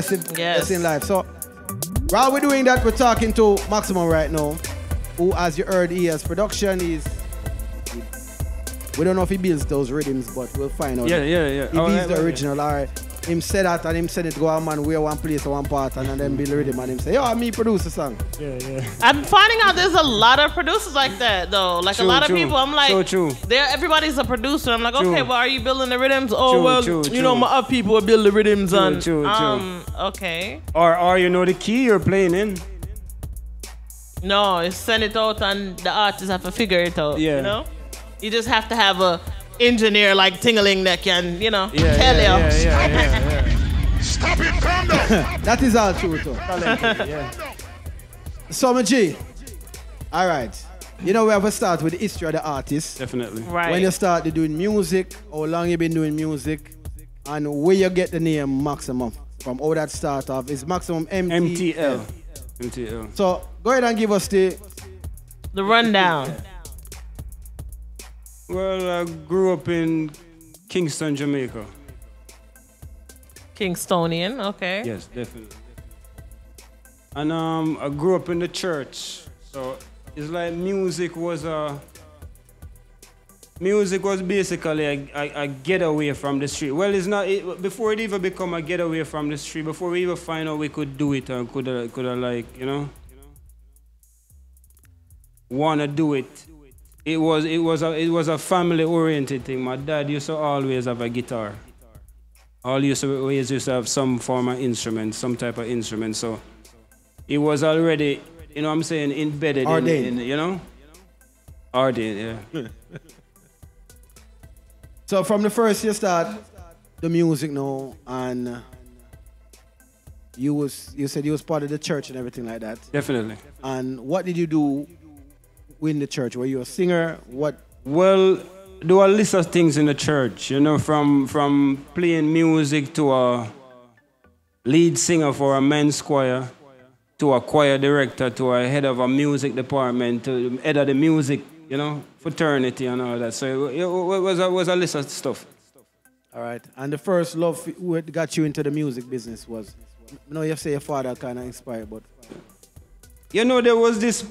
Yes. In life. So while we're doing that, we're talking to Maximum right now, who, as you heard, he has production. We don't know if he builds those rhythms, but we'll find out. Yeah. He builds the original. Or him say that and him send it to a man where one place or one part and then build the rhythm and him say, yo, me produce the song. Yeah. I'm finding out there's a lot of producers like that though. Like True, a lot of true. people, I'm like, So true. everybody's a producer. I'm like, True. okay, well, are you building the rhythms? Oh, True, you know, my other people will build the rhythms True, true. Okay. Or you know the key you're playing in. No, it's send it out and the artists have to figure it out. Yeah. You know? You just have to have a engineer like Tingling that can, you know, tell Yeah. Stop it, calm down. That is all true too. Summer G. All right. You know, we have to start with the history of the artist. Definitely. Right. When you started doing music, how long you been doing music, and where you get the name Maximum from, how that start off. Is Maximum MTL. MTL. So go ahead and give us the rundown. Well, I grew up in Kingston, Jamaica. Kingstonian, okay. Yes, definitely. And I grew up in the church, so it's like music was basically a getaway from the street. Well, it's not before it even become a getaway from the street. Before we even find out we could do it and could like wanna do it. It was a family oriented thing. My dad used to always have a guitar. Always used to have some form of instrument, some type of instrument. So it was already, you know what I'm saying, embedded in you know? Ordained, yeah. So from the first you start the music now, and you said you was part of the church and everything like that. Definitely. And what did you do in the church? Were you a singer? What? Well, there were a list of things in the church, you know, from playing music to a lead singer for a men's choir, to a choir director, to a head of a music department, to head of the music, you know, fraternity and all that. So it was a list of stuff. All right. And the first love what got you into the music business was, you know, you say your father kind of inspired, but... You know, there was this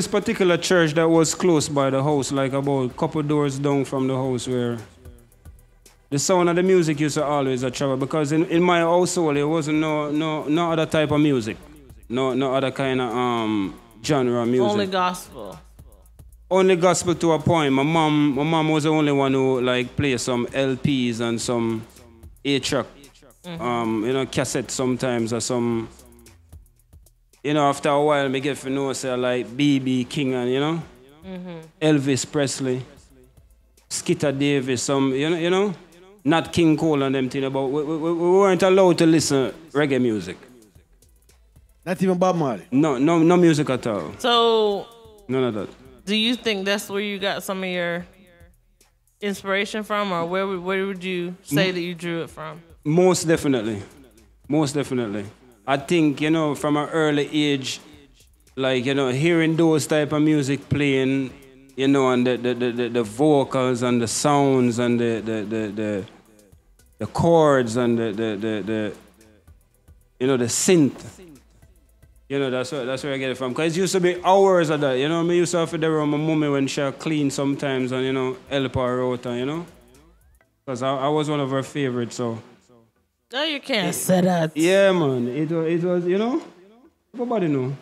particular church that was close by the house, like about a couple doors down from the house, where the sound of the music used to always travel, because in my household there wasn't no other type of music, no other kind of genre of music. Only gospel. Only gospel to a point. My mom was the only one who like played some LPs and some 8-track, you know, cassette sometimes, or some. You know, after a while, me get to know, say, like B.B. King and, you know, Elvis Presley, Skitter Davis, some, you know, not King Cole and them things, but we weren't allowed to listen reggae music. Not even Bob Marley? No music at all. So, none of that. Do you think that's where you got some of your inspiration from, or where would you say that you drew it from? Most definitely. Most definitely. I think, you know, from an early age, like, you know, hearing those type of music playing, you know, and the vocals and the sounds and the chords and the you know, the synth. You know, that's where I get it from. Because it used to be hours of that, you know. I used to have to do around my mommy when she clean sometimes and, you know, help her out, and, you know. Because I was one of her favorites, so. No, you can't say that. Yeah, man. It was, you know, nobody know.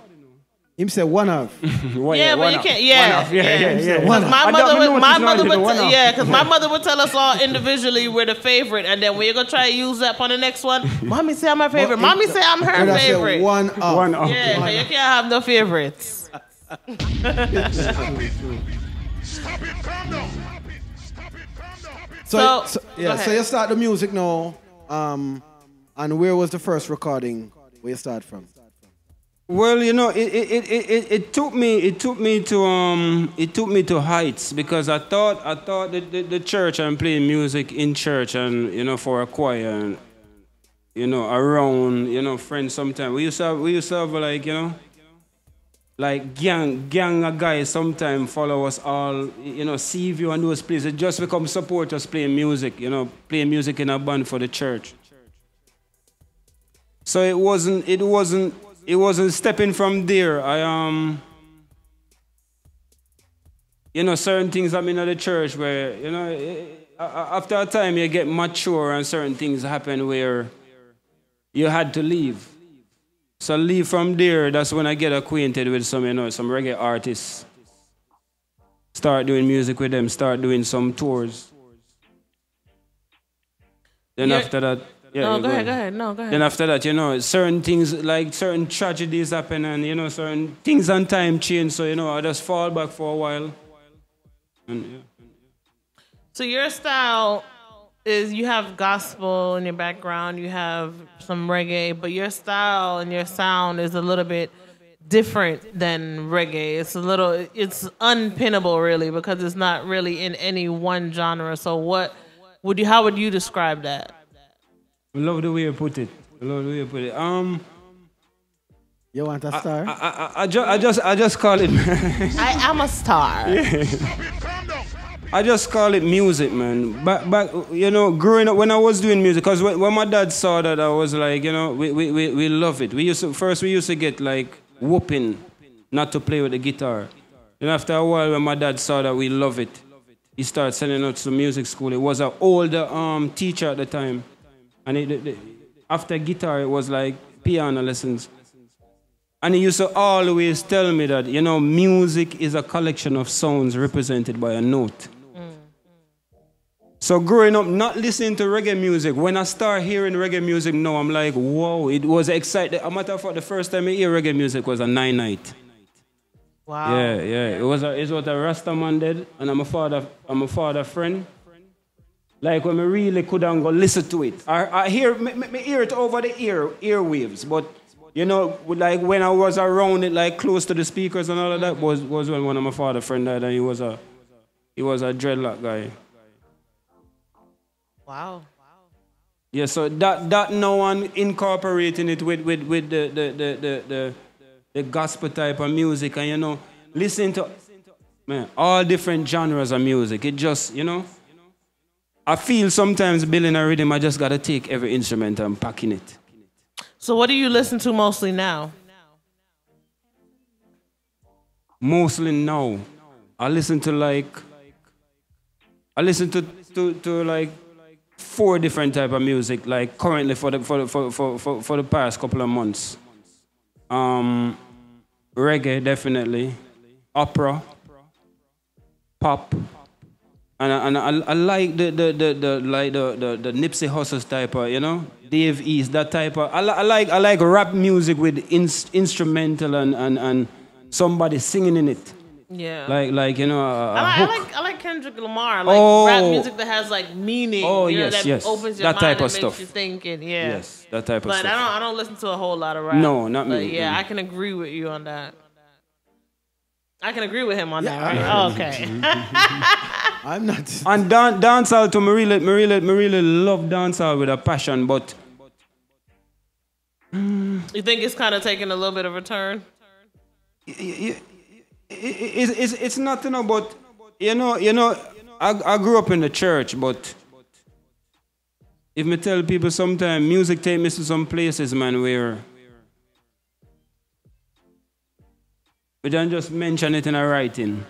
Him say one of. Yeah, but you can't. Yeah, yeah. My mother would tell us all individually we're the favorite, and then when you're gonna try to use that on the next one, mommy say I'm her favorite. Mommy say I'm her favorite. One of. Yeah, but you can't have no favorites. Stop it, calm down. So you start the music now. And where was the first recording where you start from? Well, you know, it took me to heights, because I thought the church and playing music in church and, you know, for a choir and, you know, around, you know, friends sometimes. We used to have like, you know, like gang of guys sometimes follow us all, you know, see you and those places, just become supporters playing music, you know, playing music in a band for the church. So it wasn't stepping from there. You know, certain things happen in the church where, you know, after a time you get mature and certain things happen where you had to leave. So leave from there, that's when I get acquainted with some, you know, some reggae artists. Start doing music with them, start doing some tours. Then after that, yeah. No, go ahead. No, go ahead. Then after that, you know, certain things, like certain tragedies happen and, you know, certain things and time change. So, you know, I just fall back for a while. And, yeah. So your style is you have gospel in your background, you have some reggae, but your style and your sound is a little bit different than reggae. It's unpinnable really because it's not really in any one genre. So how would you describe that? I love the way you put it. You want a star? I just call it. I am a star. Yeah. I just call it music, man. Back, you know, growing up when I was doing music, because when my dad saw that, I was like, you know, we love it. We used to get like whooping not to play with the guitar. Then after a while, when my dad saw that we love it, he started sending us to music school. It was an older teacher at the time, and after guitar, it was like piano lessons. And he used to always tell me that, you know, music is a collection of sounds represented by a note. So growing up, not listening to reggae music, when I start hearing reggae music now, I'm like, whoa, it was exciting. A matter of fact, the first time I hear reggae music was a 9-night. Wow. Yeah. It was a Rasta man did, and I'm a father friend. Like when I really couldn't go listen to it. I hear it over the earwaves, but you know, like when I was around it, like close to the speakers and all of that, was when one of my father friend died, and he was a dreadlock guy. Wow. Yeah, so that now I'm incorporating it with the gospel type of music, and you know, listening to all different genres of music. It just, you know, I feel sometimes building a rhythm, I just gotta take every instrument and pack in it. So what do you listen to mostly now? Mostly now, I listen to like 4 different type of music, like currently for the past couple of months. Reggae definitely, opera, pop, and I like the Nipsey Hussle type of, you know, Dave East, that type of. I like rap music with instrumental and somebody singing in it. Yeah. Like you know. I like Kendrick Lamar. Like rap music that has like meaning. Oh, you know, yes, that yes. opens your That mind type of and stuff. makes you thinking. Yeah. Yes, that type of but stuff. But I don't listen to a whole lot of rap. No, not but me. Yeah, I can agree with you on that. I can agree with him on that, right? Oh, okay. I'm not. And dancehall too, me really love dancehall with a passion, but. You think it's kind of taking a little bit of a turn? It's not, you know, but you know, I grew up in the church, but if me tell people sometimes music take me to some places, man, where we don't just mention it in a writing.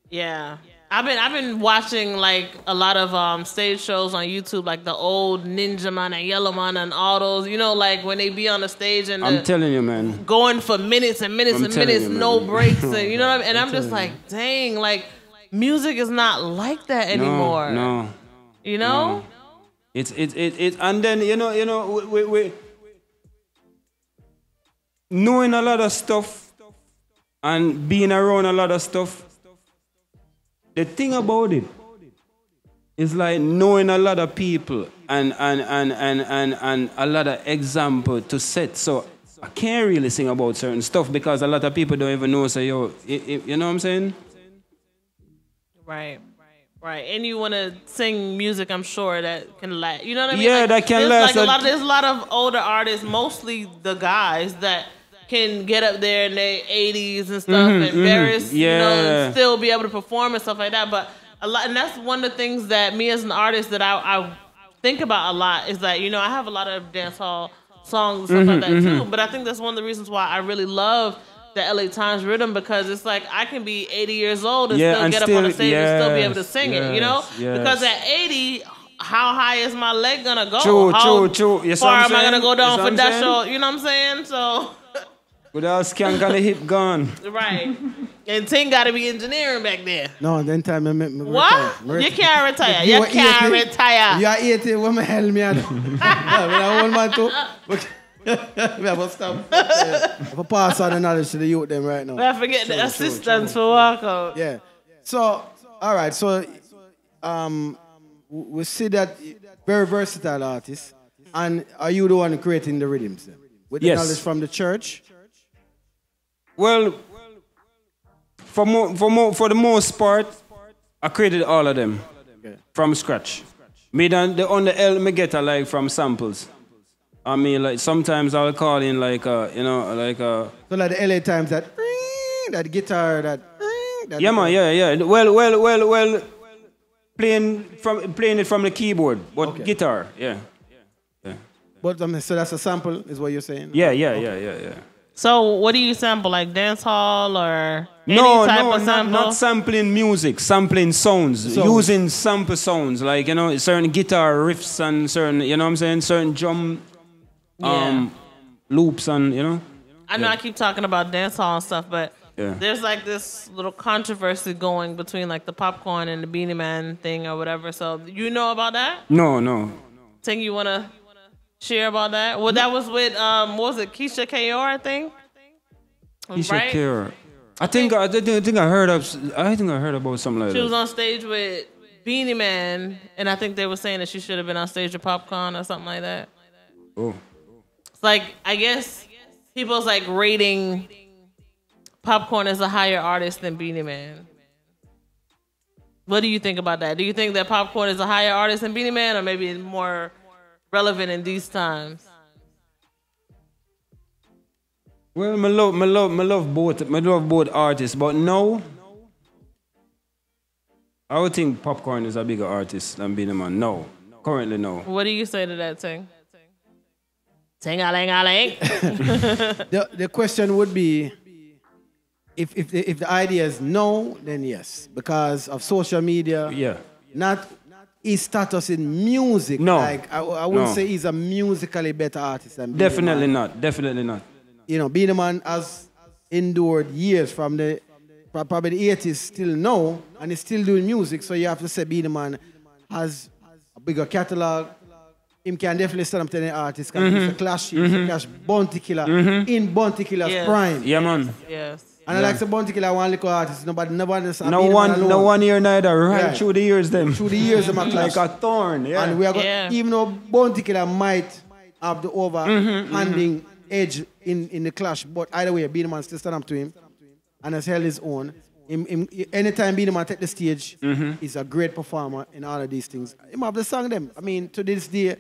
Yeah. I've been watching like a lot of stage shows on YouTube, like the old Ninja Man and Yellow Man and all those, you know, like when they be on the stage and I'm telling you, man, going for minutes and minutes and minutes, you, no breaks, and you know what I mean? And I'm just like, dang, like music is not like that anymore. No. You know? No. It's and then you know we knowing a lot of stuff and being around a lot of stuff. The thing about it is like knowing a lot of people and a lot of example to set. So I can't really sing about certain stuff because a lot of people don't even know. So you know what I'm saying? Right. And you want to sing music, I'm sure that can last. You know what I mean? Yeah, like, that can last. Like there's a lot of older artists, mostly the guys that can get up there in their 80s and stuff and various, you know, and still be able to perform and stuff like that. But a lot, and that's one of the things that me as an artist that I think about a lot is that, you know, I have a lot of dancehall songs and stuff like that too. But I think that's one of the reasons why I really love the LA Times rhythm, because it's like I can be 80 years old and still get up on the stage and still be able to sing it, you know? Because at 80, how high is my leg gonna go? True. How far am I gonna go down for that show? You know what I'm saying? So. Without scan got a hip gone. Right. And Ting gotta be engineering back there. No, then time I what? You can't retire. You can't retire. You are 80, what the hell me I do? I want man too. We have to stop. If I pass on the knowledge to the youth them right now. I forget the assistants for walkout. Yeah. So, all right. So, we see that very versatile artist. And are you the one creating the rhythms then? With the knowledge from the church? Well, for the most part, I created all of them from scratch. Me on the L, me get like from samples. I mean, like sometimes I'll call in like you know, like So like the LA Times that guitar that yeah man, yeah. Well, playing it from the keyboard, but guitar, yeah. But so that's a sample, is what you're saying? Yeah. So what do you sample, like dance hall or any type of sample? Not sampling music, sampling sounds, using sample sounds, like, you know, certain guitar riffs and certain, you know what I'm saying, certain drum loops and, you know. I know I keep talking about dance hall and stuff, but there's like this little controversy going between like the Popcorn and the Beanie Man thing or whatever. So you know about that? No. Think you want to share about that? Well, that was with what was it, Keisha Kaur, I think. Keisha Kaur. I think I heard about something like that. She was on stage with Beanie Man, and I think they were saying that she should have been on stage with Popcorn or something like that. Oh. It's like, I guess people's like rating Popcorn as a higher artist than Beanie Man. What do you think about that? Do you think that Popcorn is a higher artist than Beanie Man, or maybe more relevant in these times? Well, I love both artists, but no, I would think Popcorn is a bigger artist than Beanie Man. No, currently no. What do you say to that, Ting? Ting-a-ling-a-ling. The question would be, if the idea is no, then yes, because of social media. Yeah. Not his status in music. No. Like I wouldn't say he's a musically better artist than Beanie Definitely Man. Definitely not. You know, Beanie Man has endured years from probably the 80s still now, and he's still doing music. So you have to say Beanie Man has a bigger catalog. Him can definitely stand up to any artist. Because he's a Clash, he's a Clash Bounty Killer in Bounty Killer's prime. Yeah, man. Yes. And I like the Bounty Killer, one little artist. Nobody understands. No one year neither. Right through the years, them. Through the years, them like a thorn. Yeah. And we are even though Bounty Killer might have the overhanding edge in the Clash, but either way, Beanie Man still stand up to him and has held his own. Anytime Beanie Man take the stage, he's a great performer in all of these things. Him have the song them. I mean, to this day,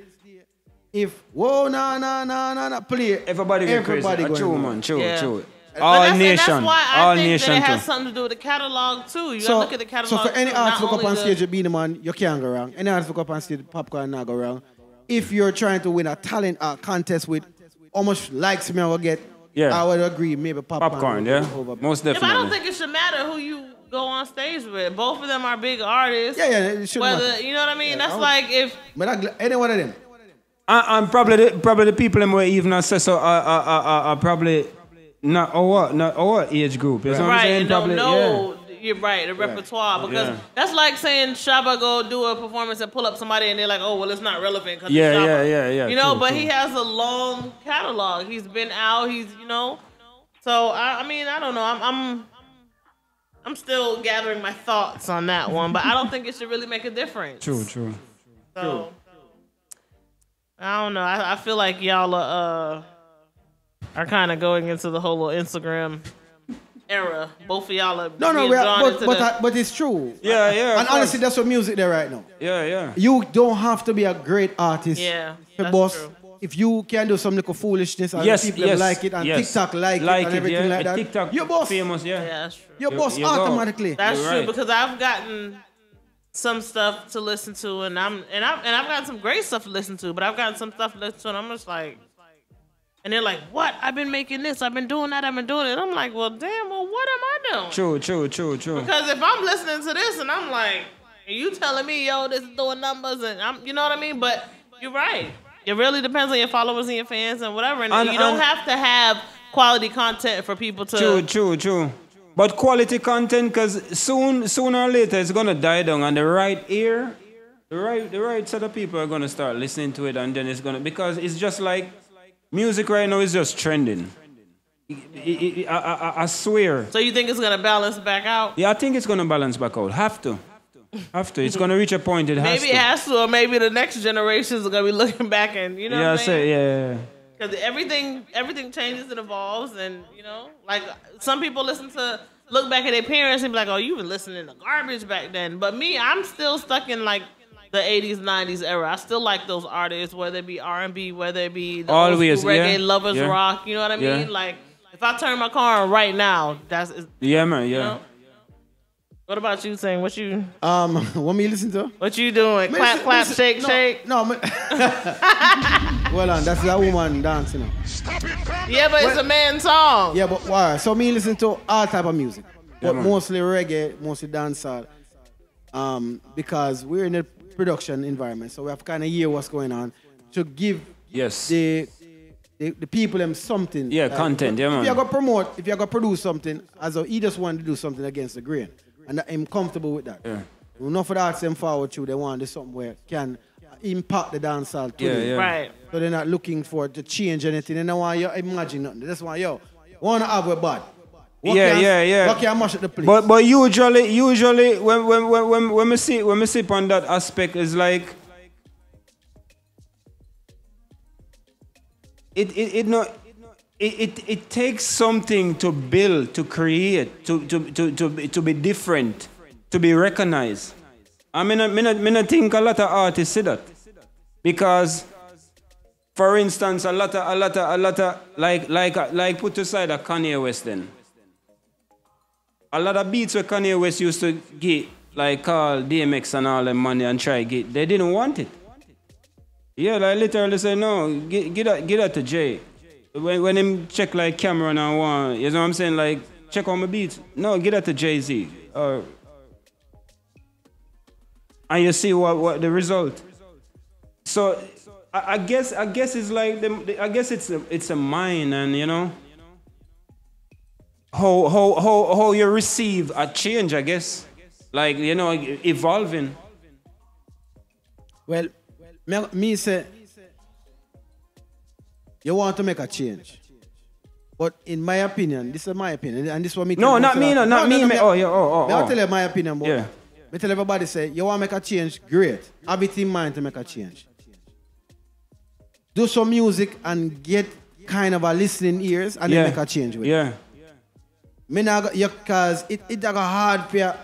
if nah, play, everybody going true, man, true. All nation. That's why I think that it has something to do with the catalog too. You gotta look at the catalog. So for any artist look up on stage with Beanie Man, you can't go wrong. Any artist look up on stage with Popcorn, not go wrong. If you're trying to win a talent contest with how much likes me I will get, I would agree maybe Popcorn most definitely. If I don't think it should matter who you go on stage with. Both of them are big artists. Yeah, it should matter. You know what I mean? That's like if. But any one of them. And probably the people them were even assess so are probably not our age group. You know what I'm saying? Probably, you're right, the repertoire. Because that's like saying Shabba go do a performance and pull up somebody and they're like, oh, well, it's not relevant because yeah. You know, but he has a long catalog. He's been out, you know. So, I mean, I don't know. I'm still gathering my thoughts on that one, but I don't think it should really make a difference. True. So, I don't know. I feel like y'all are kind of going into the whole Instagram era. Both of y'all are but it's true. Yeah. And honestly, that's what music there right now. Yeah. You don't have to be a great artist. Yeah, that's true. If you can do some little foolishness and people like it and TikTok like it and everything like that, TikTok you're boss. Famous, that's true. You're boss automatically. That's true because I've gotten some stuff to listen to and I've gotten some great stuff to listen to, but I've gotten some stuff to listen to and I'm just like, And they're like, what? I've been making this. I've been doing that. I've been doing it. I'm like, well, damn, well, what am I doing? True. Because if I'm listening to this and I'm like, you telling me, yo, this is doing numbers and you know what I mean? But you're right. It really depends on your followers and your fans and whatever. And you don't have to have quality content for people to... True. But quality content, because sooner or later, it's going to die down. And the right ear, the right set of people are going to start listening to it. And then it's going to... Because it's just like... Music right now is just trending. I swear. So you think it's going to balance back out? Yeah, I think it's going to balance back out. Have to. It's going to reach a point it has to. Maybe it has to, or maybe the next generations are going to be looking back and, you know what I'm saying? Yeah. Because everything changes and evolves, and, you know, like some people look back at their parents and be like, oh, you were listening to garbage back then. But me, I'm still stuck in, like, the 80s, 90s era. I still like those artists, whether it be R&B, whether it be the always old school reggae, lovers rock, you know what I mean? Like, if I turn my car on right now, that's... Yeah, man, you know? What about you, saying? What you... What me listen to? What you doing? Clap, shake, shake? No, well, that's that woman dancing. Yeah, but it's a man's song. Yeah, but why? So me listen to all type of music. But mostly reggae, mostly dancehall. Because we're in a production environment, so we have to kind of hear what's going on to give the people them something. Yeah, content, yeah, man. If you're going to promote, if you're going to produce something, as though he just want to do something against the grain. And I'm comfortable with that. Yeah. Enough of the arts them forward to, they want to do something where can impact the dancehall to them. Yeah. Right. So they're not looking for to change anything. They don't want you imagine nothing. They just want, want to have a bad. What can mash up the place? But usually when we see on that aspect is like it takes something to build, to create, to be different, to be recognized. I mean, I think a lot of artists see that because, for instance, a lot of like put aside a Kanye West then. A lot of beats where Kanye West used to get, like call DMX and all them money and try get, they didn't want it. Yeah, like literally say no, get that to Jay. When him check like Cameron and one, you know what I'm saying? Like check on my beats. No, get that to Jay-Z. And you see what the result. So I guess it's like I guess it's a mind, and you know. How you receive a change, I guess. Like, you know, evolving. Well, me say, you want to make a change. But in my opinion, this is my opinion, and this is what me... No, not me, not me. I'll tell you my opinion, but I tell everybody say, you want to make a change, great. Have it in mind to make a change. Do some music and get kind of a listening ears and then make a change with it. Yeah. Because it's hard for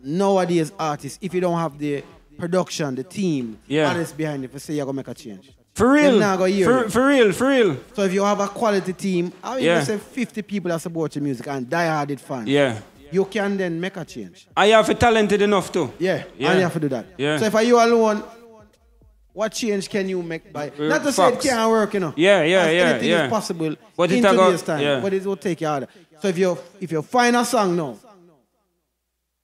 nowadays artists if you don't have the production, the team, artists behind it, for say you're going to make a change. For real. For real. So if you have a quality team, I mean, say 50 people that support your music and die-hearted fans, you can then make a change. And you have to be talented enough too. Yeah, and you have to do that. Yeah. So if you alone, what change can you make by... Not to say it can't work, you know. Anything is possible but in today's time, but it will take you harder. So if you find a song now,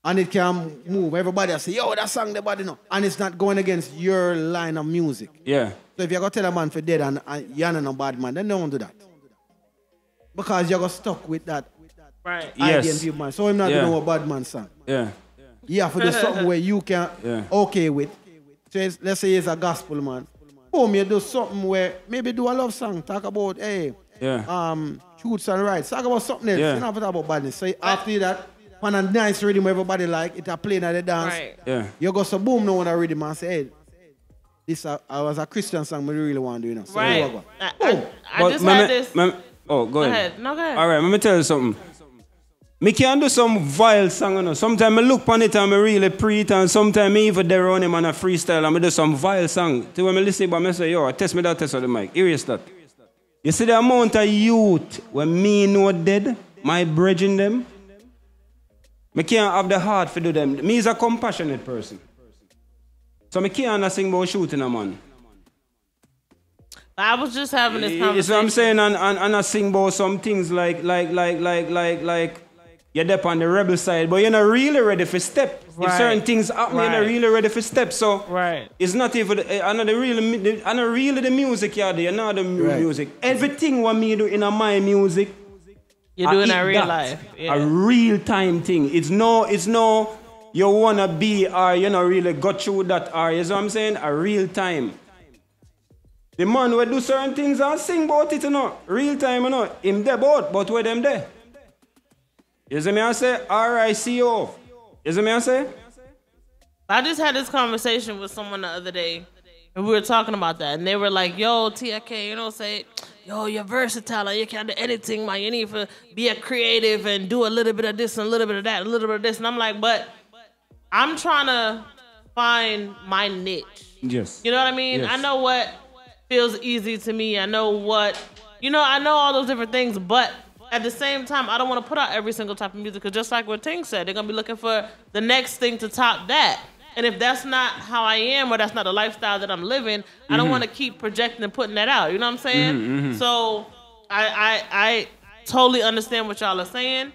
and it can move, everybody will say, yo, that song, the body now. And it's not going against your line of music. Yeah. So if you're going to tell a man for dead and you're not a bad man, then don't do that. Because you're going to stuck with that idea and view man. So I'm not going to know a bad man song. Yeah. You have to do something where you can okay with. So let's say it's a gospel man. Boom, you do something where maybe do a love song. Talk about, shoots and rights. Talk about something else. You don't have to talk about badness. So after that, on a nice rhythm everybody like, it a playing at the dance. You go so boom now on a rhythm and say, hey, this I was a Christian song, but I really want to do, you know. So I just had this. Go ahead. No, go ahead. All right, let me tell you something. Me can do some vile song, you know. Sometimes I look on it and I really pre it, and sometimes I even there on him on a freestyle and I do some vile song. So when I listen to it, I say, yo, test me that test of the mic. Here is that. You see the amount of youth when me know dead, my brethren them, I can't have the heart to do them. Me is a compassionate person. So I can't sing about shooting a man. I was just having this You conversation. see what I'm saying? And I sing about some things like you're there on the rebel side, but you're not really ready for step. Right. If certain things happen, you're not really ready for step. So it's not even, I know really the music you're there, not the music. Everything what me do in my music, you're doing that real life. Yeah. A real time thing. It's no you wanna be or you not really got through that or you know what I'm saying? A real time. The man will do certain things and sing about it, you know. Real time, you know. Him there both, but where them there? You see me I say? R-I-C-O. You see me I say? I just had this conversation with someone the other day, and we were talking about that, and they were like, yo, TIK, you know, say, yo, you're versatile, and you can do anything, man. You need to be a creative and do a little bit of this and a little bit of that, a little bit of this. And I'm like, but I'm trying to find my niche. Yes. You know what I mean? Yes. I know what feels easy to me. I know what, you know, I know all those different things, but at the same time, I don't want to put out every single type of music, because just like what Ting said, they're going to be looking for the next thing to top that. And if that's not how I am, or that's not the lifestyle that I'm living, I don't want to keep projecting and putting that out. You know what I'm saying? So I totally understand what y'all are saying,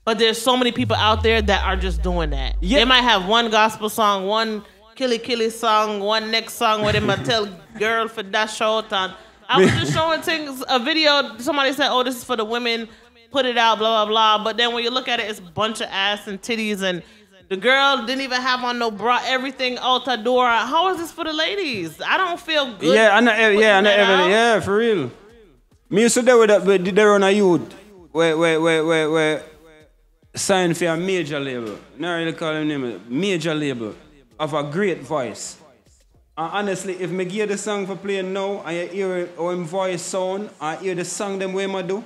but there's so many people out there that are just doing that. Yeah. They might have one gospel song, one killy song, one next song where they might tell girl for that short time. I was just showing things, a video, somebody said, oh, this is for the women, put it out, blah, blah, blah. But then when you look at it, it's a bunch of ass and titties, and the girl didn't even have on no bra, everything Altadora. How is this for the ladies? I don't feel good. Yeah, for real. Me used to do with there on a youth where signed for a major label. Not really call him name, major label of a great voice. And honestly, if me give the song for playing now and you hear how him voice sound and hear the song them way I do,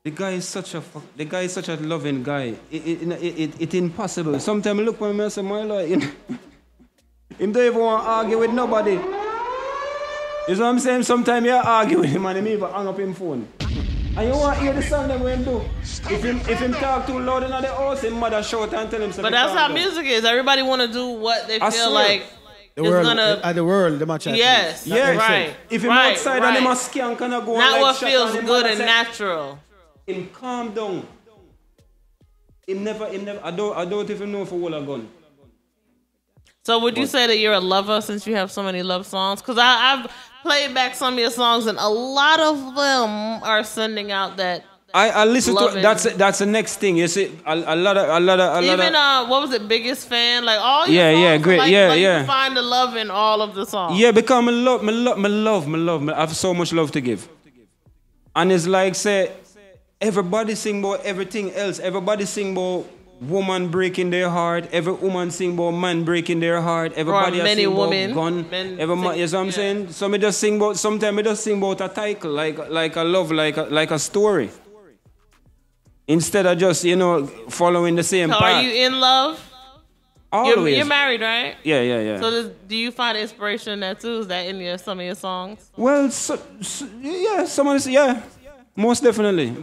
the guy is such a loving guy. It's impossible. Sometimes I look when I say, my Lord, him don't even want to argue with nobody. You know what I'm saying? Sometimes you argue with him and he even hang up his phone. And you want to hear the song that we do. If him talk too loud in the house, his mother shout and tell him something. But that's how music is. Everybody want to do what they feel like. The world, the match. Yes, yeah, right. If him outside and him a skank and go not like what shot feels and good and natural. Him calm down. Him never. I don't even know if he hold a gun. So would you say that you're a lover since you have so many love songs? Because I've played back some of your songs and a lot of them are sending out that. I listen to that's the next thing. You see, a lot of even what was it, Biggest Fan? Like all your songs, great, like, yeah. You find the love in all of the songs. Yeah, because I love. I have so much love to give, and it's like say, everybody sing about everything else. Everybody sing about woman breaking their heart. Every woman sing about man breaking their heart. Everybody sing about gun. You know what I'm saying? So me just sing about. Sometimes me just sing about a title, like a love, like a story. Instead of just, following the same path. Are you in love? Always. You're married, right? Yeah. So do you find inspiration in that too? Is that in some of your songs? Well, yeah, most definitely.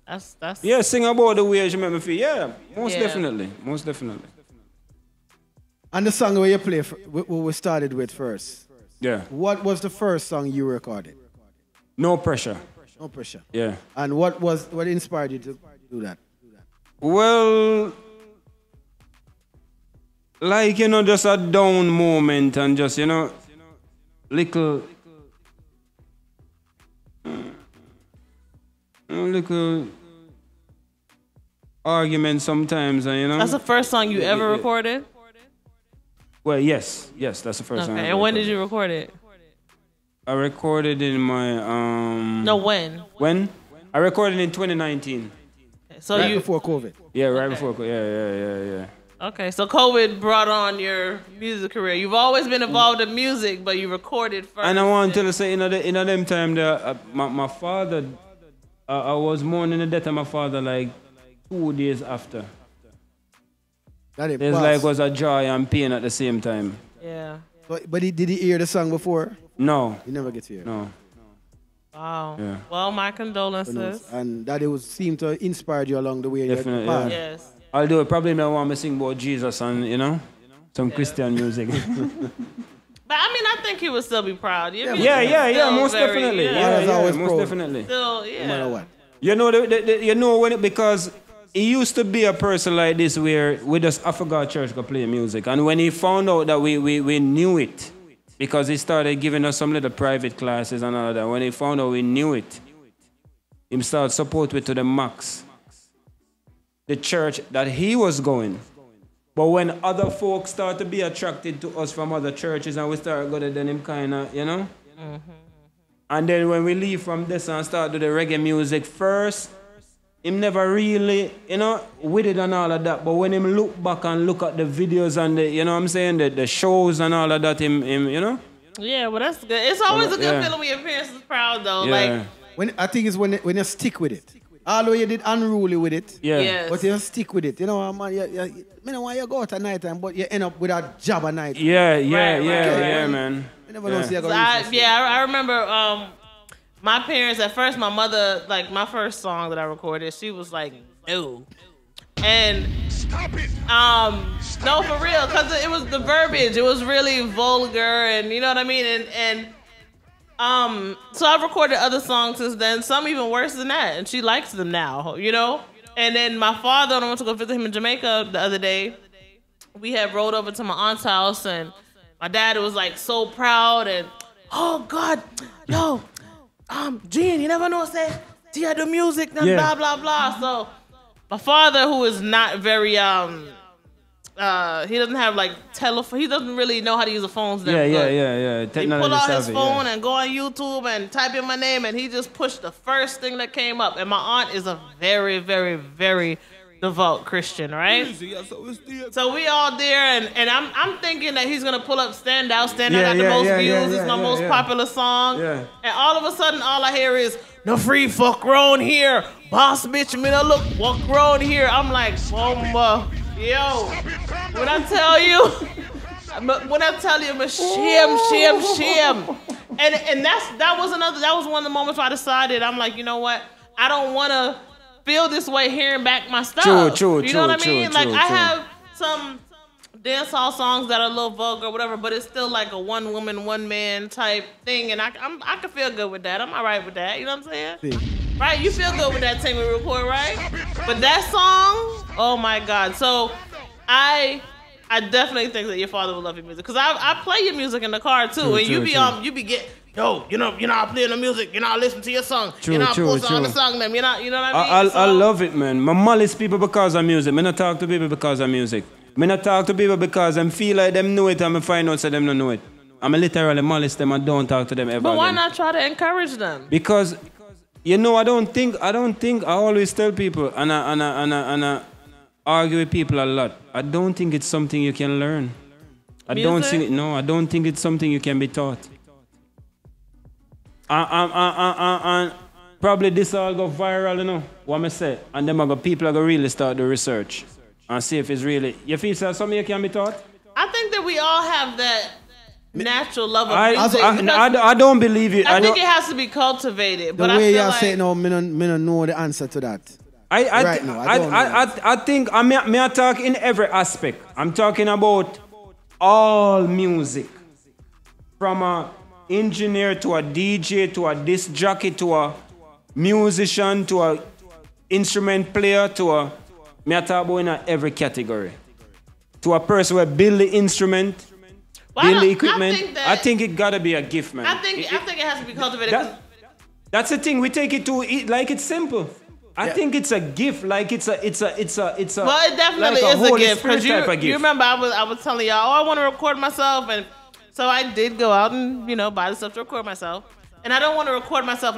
That's yeah, sing about the way you make me feel. Yeah, most definitely. And the song where you play, what we started with first. Yeah. What was the first song you recorded? No Pressure. No Pressure. Yeah. And what inspired you to do that? Well, like, just a down moment and just, little argument sometimes, and That's the first song you ever recorded? Well, yes, that's the first song. Okay, and when did you record it? I recorded in my No, when? When? I recorded in 2019. So right before COVID. Yeah, right before COVID. Yeah. Okay, so COVID brought on your music career. You've always been involved in music, but you recorded first. And I want to say, in them time, my father, I was mourning the death of my father like 2 days after. It's like was a joy and pain at the same time. Yeah. But did he hear the song before? No. He never gets to hear it. No. Wow. Yeah. Well, my condolences. And that it seemed to inspire you along the way. Definitely, yeah. Yes. Although probably I want to sing about Jesus and, some Christian music. But I mean, I think he would still be proud. Yeah, most definitely. Most definitely. Still, yeah. No matter what. You know, you know when because he used to be a person like this where we just forgot church could play music, and when he found out that we knew it, because he started giving us some little private classes and all that. When he found out we knew it, he started support with to the max. The church that he was going. But when other folks start to be attracted to us from other churches and we start going to then him kind of, you know? Mm-hmm. And then when we leave from this and start to the reggae music first, him never really, you know, with it and all of that. But when him look back and look at the videos and the, you know what I'm saying, the shows and all of that, him you know? Yeah, well, that's good. It's always a good feeling when your parents is proud, though. Yeah. Like, I think it's when you stick with it. Although you did unruly with it, Yes. but you stick with it. You know, man, you know why you go out at night time, but you end up with a job at night. Yeah, You man. never know. I remember my parents, at first, my mother, like, my first song that I recorded, she was like, no. And, Stop it. no, for real, because it was the verbiage. It was really vulgar, and you know what I mean? And so I've recorded other songs since then, some even worse than that, and she likes them now, you know? And then my father, when I went to go visit him in Jamaica the other day, we had rolled over to my aunt's house, and my dad was like so proud, and oh God, yo, Gene, you never know, say, Tia do music, and blah, blah, blah. So my father, who is not very, he doesn't have like telephone. He doesn't really know how to use a phone. Yeah. He pull out his phone and go on YouTube and type in my name, and he just pushed the first thing that came up. And my aunt is a very, very, very devout Christian, right? So we all there, and I'm thinking that he's gonna pull up Stand Out got the most views. It's my most popular song. Yeah. And all of a sudden, all I hear is no free fuck round here, boss bitch. Me no look walk round here. I'm like, bomba. Yo, when I tell you, I'm shame. And that was one of the moments where I decided, I'm like, you know what? I don't want to feel this way hearing back my stuff. You know what I mean? Like, I have some dancehall songs that are a little vulgar or whatever, but it's still like a one woman, one man type thing, and I can feel good with that. I'm all right with that. You know what I'm saying? Right? You feel good with that thing we record, right? But that song, oh my God. So I definitely think that your father will love your music, because I play your music in the car too, and you be getting, yo, you're not playing the music, you're not listening to your song, you're not posting on the song, them, you know what I mean? I love it, man. I malice people because of music. I don't talk to people because of music. I don't talk to people because them feel like them know it and I find out that them don't know it. I'm literally malice them and don't talk to them ever. But why not try to encourage them? Because, you know, I always tell people, and I argue with people a lot. I don't think it's something you can learn. I don't think it's something you can be taught. And probably this all go viral, you know, what I say. And then people are going to really start the research and see if it's really, you feel so something you can be taught? I think that we all have that natural love of music. I don't believe it. I think it has to be cultivated. The way you're saying, no, me don't know the answer to that. I think I talk in every aspect. I'm talking about all music, from a engineer to a DJ to a disc jockey to a musician to a instrument player to a. I talk about in every category. To a person who build the instrument, build the equipment. I think it gotta be a gift, man. I think it has to be cultivated. That's the thing. We take it to it like it's simple. I think it's a gift. Like it's a. Well, it definitely like is a gift, because you remember I was telling y'all, I want to record myself, and so I did go out and buy the stuff to record myself. And I don't want to record myself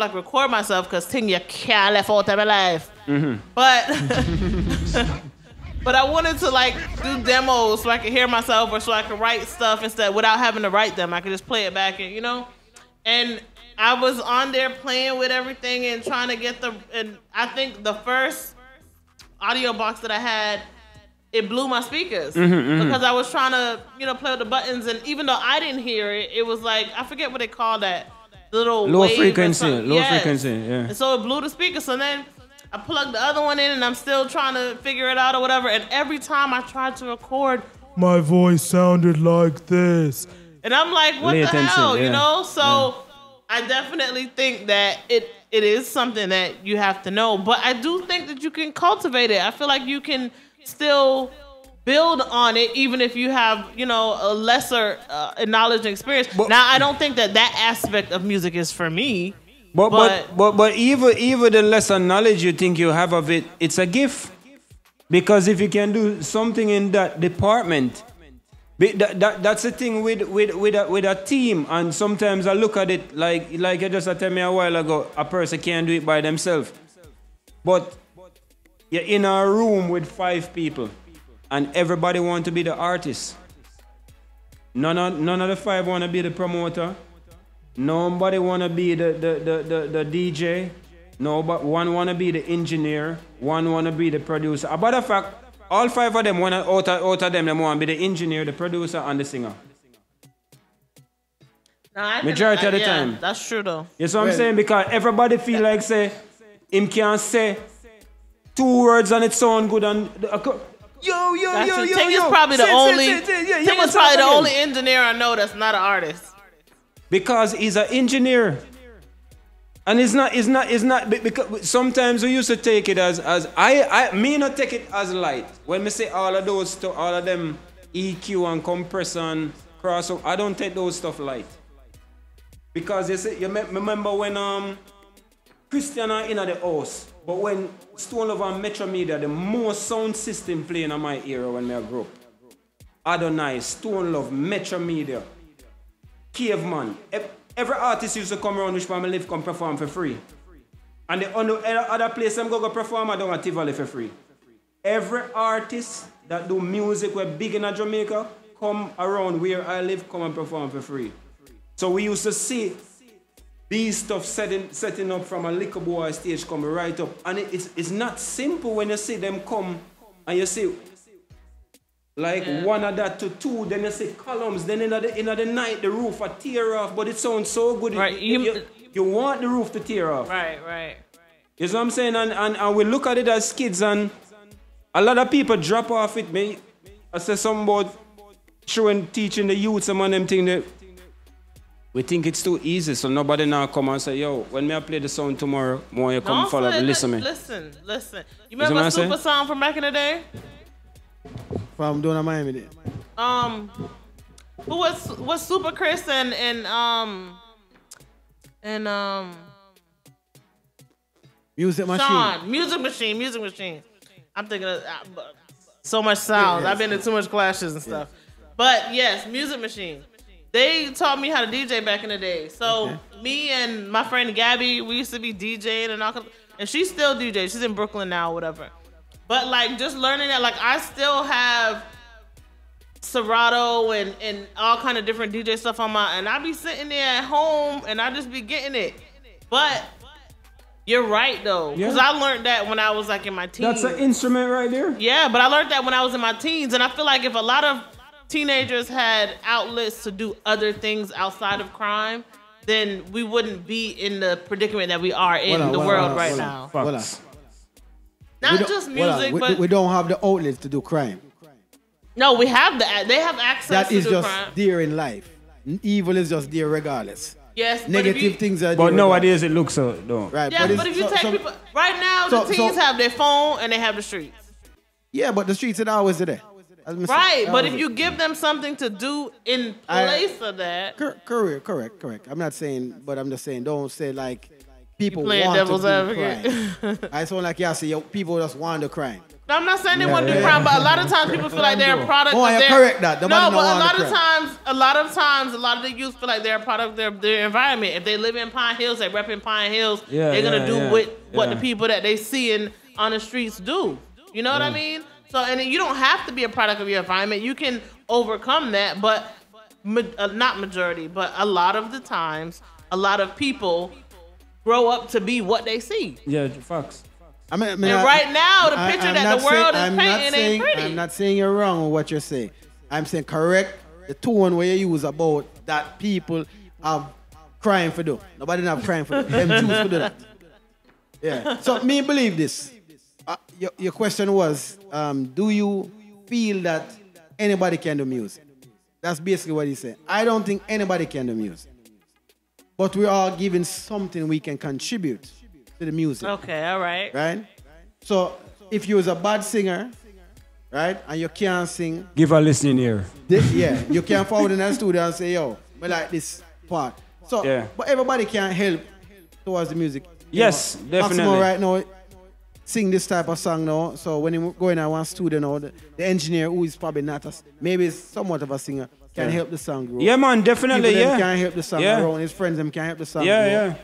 because thing you can't left out of my life. Mm-hmm. But I wanted to like do demos so I could hear myself, or so I could write stuff instead without having to write them. I could just play it back and And I was on there playing with everything and trying to get and I think the first audio box that I had, it blew my speakers because I was trying to, play with the buttons, and even though I didn't hear it, it was like, I forget what they call that. Little low wave frequency, yeah. And so it blew the speaker. So then I plugged the other one in, and I'm still trying to figure it out or whatever. And every time I tried to record, my voice sounded like this. And I'm like, what Latency, the hell, yeah. you know? So I definitely think that it is something that you have to know. But I do think that you can cultivate it. I feel like you can still build on it, even if you have, you know, a lesser knowledge and experience. Now, I don't think that aspect of music is for me. But even the lesser knowledge you think you have of it, it's a gift. Because if you can do something in that department, that's the thing with a team. And sometimes I look at it like you just told me a while ago, a person can't do it by themselves. But you're in a room with 5 people and everybody want to be the artist. None of the 5 want to be the promoter. Nobody want to be the DJ. No, but one want to be the engineer. One want to be the producer. About the fact, all 5 of them, out of them, they want to be the engineer, the producer, and the singer. Majority of the time. That's true, though. You see what I'm saying? Because everybody feel like, say, him can say 2 words and it sound good. And yo. Ting is probably the only engineer I know that's not an artist. Because he's an engineer. And it's not because sometimes we used to take it as me not take it as light. When me say all of them EQ and compressor and crossover, I don't take those stuff light. Because you remember when Christian are in the house, but when Stone Love and Metro Media, the most sound system playing in my era when I grew up. Adonai, Stone Love, Metro Media, Caveman. Every artist used to come around which family live come perform for free. And the other place them go perform down at Tivoli for free. Every artist that do music we're big in Jamaica come around where I live, come and perform for free. So we used to see these stuff setting up from a liquor boy stage come right up. And it's not simple when you see them come and you see like one of that to 2, then you see columns, then in the night the roof will tear off, but it sounds so good. Right. You want the roof to tear off. Right. You see what I'm saying? And we look at it as kids and a lot of people drop off it. Me, I say something about teaching the youth some of them things that we think it's too easy, so nobody now come and say, yo, when I play the song tomorrow, more you come follow me, listen me. Listen. You remember Super Song from back in the day? From doing a Miami Day. Who was Super Chris and Music Machine. Sean, Music Machine. I'm thinking of so much sound. I've been to too much clashes and stuff. But yes, Music Machine. They taught me how to DJ back in the day. So me and my friend Gabby, we used to be DJing and all, and she still DJs. She's in Brooklyn now, whatever. But like just learning that, like I still have Serato and all kind of different DJ stuff on my, and I be sitting there at home and I just be getting it. But you're right though, because I learned that when I was like in my teens. That's an instrument right there. Yeah, but I learned that when I was in my teens, and I feel like if a lot of teenagers had outlets to do other things outside of crime, then we wouldn't be in the predicament that we are in the world right now. Not just music, but we don't have the outlets to do crime. No, we have they have access that to is do just crime. there in life. Evil is just there regardless. Yes, negative things are there. But nowadays it looks so, though. Right. Yes, but if you take people right now, the teens have their phone and they have the streets. Yeah, but the streets are always there. Right, but if you give them something to do in place of that. Correct. I'm not saying, but I'm just saying, don't say like people playing want devil's to do advocate. crime. I sound like people just want the crime. No, I'm not saying they want to do crime, but a lot of times people feel like they're a product of their... correct that. No, but a lot of times, a lot of the youth feel like they're a product of their environment. If they live in Pine Hills, they rep in Pine Hills, they're going to do what the people that they see on the streets do. You know what I mean? So, and you don't have to be a product of your environment. You can overcome that, but not majority, but a lot of the times, a lot of people grow up to be what they see. Yeah, facts. And right now, the picture that the world is painting ain't pretty. I'm not saying you're wrong with what you're saying. I'm saying correct the tone where you use about that people have crime for do. Nobody have crime for do. Them Jews for do that. Yeah. So me believe this. Your question was, do you feel that anybody can do music. That's basically what he said. I don't think anybody can do music. But we are given something we can contribute to the music. Okay, all right. Right? So if you was a bad singer, right, and you can't sing, Give a listening ear. yeah, you can forward in the studio and say, yo, I like this part. So, Yeah. but everybody can help towards the music. You Yes, know, definitely. Maximo right now sing this type of song now. So when you go in at one studio now, the engineer who is probably not maybe is somewhat of a singer can help the song grow. Yeah, man, definitely, People them yeah. can help the song Yeah. grow. His friends them can help the song Yeah, grow.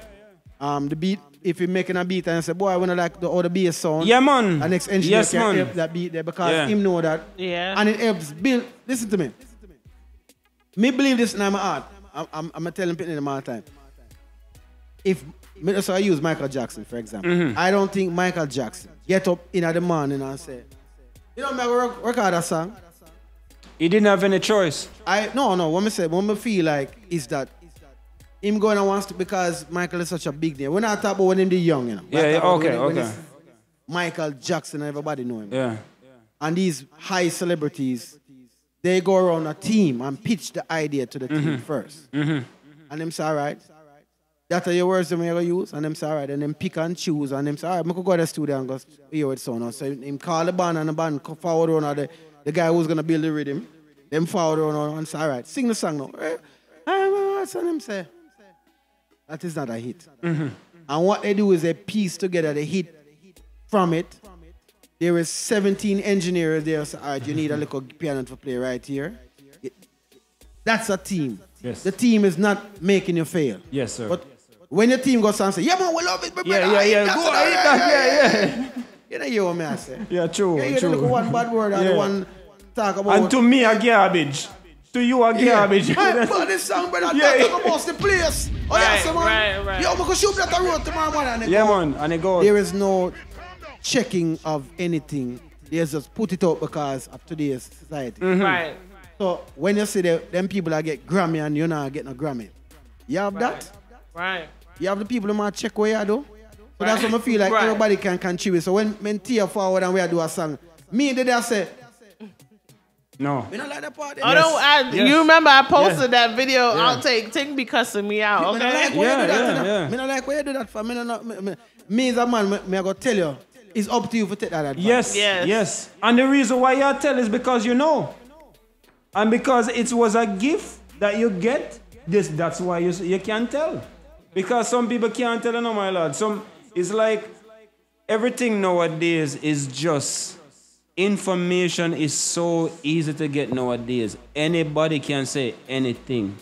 yeah. The beat, if you're making a beat and you say, boy, I want to like the bass sound. Yeah, man. The next engineer Yes, can man. help that beat there because Yeah. him know that. Yeah. And it helps build. Listen to me. Me believe this in my heart. I'm telling people in all the time. So I use Michael Jackson, for example. I don't think Michael Jackson get up in the morning and say, you know, I'm going to record a song. He didn't have any choice. No, what me feel like is that him going and wants to, because Michael is such a big name. We're not talking about when him the young, you know. Yeah, yeah, okay, when okay. it's Michael Jackson, everybody know him. Yeah. And these high celebrities, they go around a team and pitch the idea to the team first. And them say, all right, that's your words that you're going to use. And them say, all right, and then pick and choose. And them say, all right, I could go to the studio and go hear what sound. So him call the band and the band forward on the guy who's going to build the rhythm. Them forward on and say, all right, sing the song now. So them say, that is not a hit. And what they do is they piece together the hit from it. There is 17 engineers there. So, all right, you need a little piano to play right here. That's a team. Yes. The team is not making you fail. Yes, sir. But when your team goes and say, yeah, man, we love it, but Yeah. Go ahead, yeah. You know, hear what me I say. Yeah, true, You hear the true. one bad word and Yeah. the one talk about. And to me, a garbage. To you, a garbage. Hey, but this song, brother, Yeah. talk about the place. Oh, yeah, Right, so, man. right. Yo, we could shoot that road tomorrow morning. Yeah, man. And it goes. There is no checking of anything. They just put it up because of today's society. Right. So when you see them people that get Grammy and you're not getting a Grammy, you have that. Right. You have the people who might check where you do. So that's what I feel like Right. everybody can contribute. So when Tia forward and we do a song, me and they say, No. we don't like that part. Oh, no, Yes. you remember I posted Yeah. that video. Yeah. Outtake. Take me cussing me out, Me don't okay? like where you do that. Yeah, you know. yeah. Me don't like where you do that for. Me as a man, me I go tell you, it's up to you to take that advice. Yes. And the reason why you tell is because you know. And because it was a gift that you get, that's why you can't tell. Because some people can't tell, no, my lord. It's like everything nowadays is just, information is so easy to get nowadays. Anybody can say anything.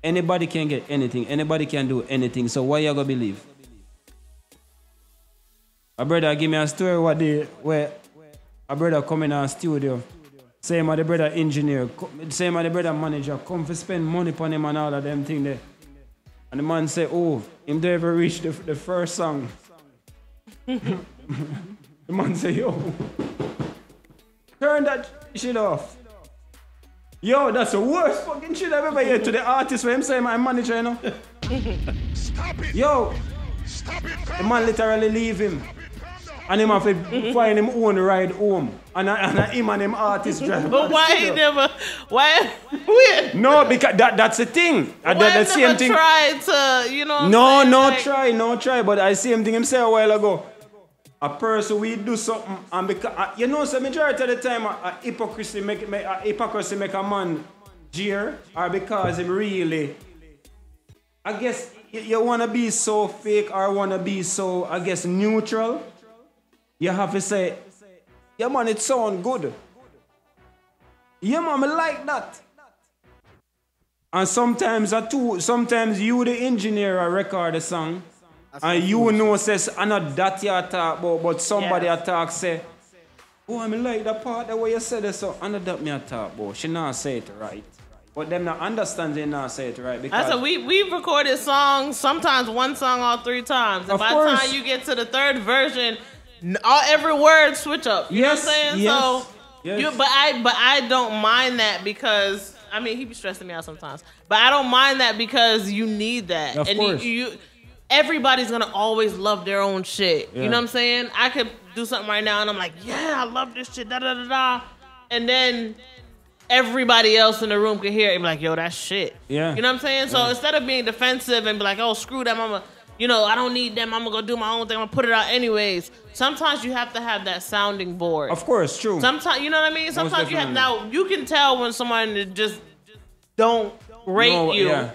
Anybody can get anything. Anybody can do anything. So why you gonna believe? A brother give me a story where a brother come in our studio. Same as the brother engineer, same as the brother manager, come to spend money upon him and all of them things there. And the man say, oh, him don't ever reach the first song. The man say, yo, turn that shit off. Yo, that's the worst fucking shit I've ever heard to the artist where him say my manager, you know. Stop it. Yo, Stop it. the man literally leave him. And him have to find him own ride home. And him and him artist drive. But why he never? Why? Weird. No, because that's the thing. Why The same never thing. tried to, you know? No, Like, no try. But I same thing him say a while ago. A person we do something and because you know, so majority of the time a hypocrisy make a man jeer, or because him really. I guess you wanna be so fake or wanna be so, I guess, neutral. You have to say, yeah man, it sound good. Yeah man, I like that. And sometimes you the engineer record the song. And you know says I not that you talk about, but somebody talk say, oh I like that part the way you said it, so I know that me talk about. She not say it right. But them not understand they not say it right because I said we've recorded songs, sometimes one song all 3 times. And Of by the course. time you get to the 3rd version, every word switch up. You know what I'm saying? Yes, So yes. but I don't mind that because I mean he be stressing me out sometimes. But I don't mind that because you need that. Of and course. you everybody's gonna always love their own shit. Yeah. You know what I'm saying? I could do something right now and I'm like, yeah, I love this shit, da da da da. And then everybody else in the room can hear it and be like, yo, that's shit. Yeah. You know what I'm saying? So instead of being defensive and be like, oh, screw them, I don't need them, I'm gonna go do my own thing, I'm gonna put it out anyways. Sometimes you have to have that sounding board. Of course, true. Sometimes, you know what I mean? Sometimes you have, now you can tell when someone just don't rate you. Yeah.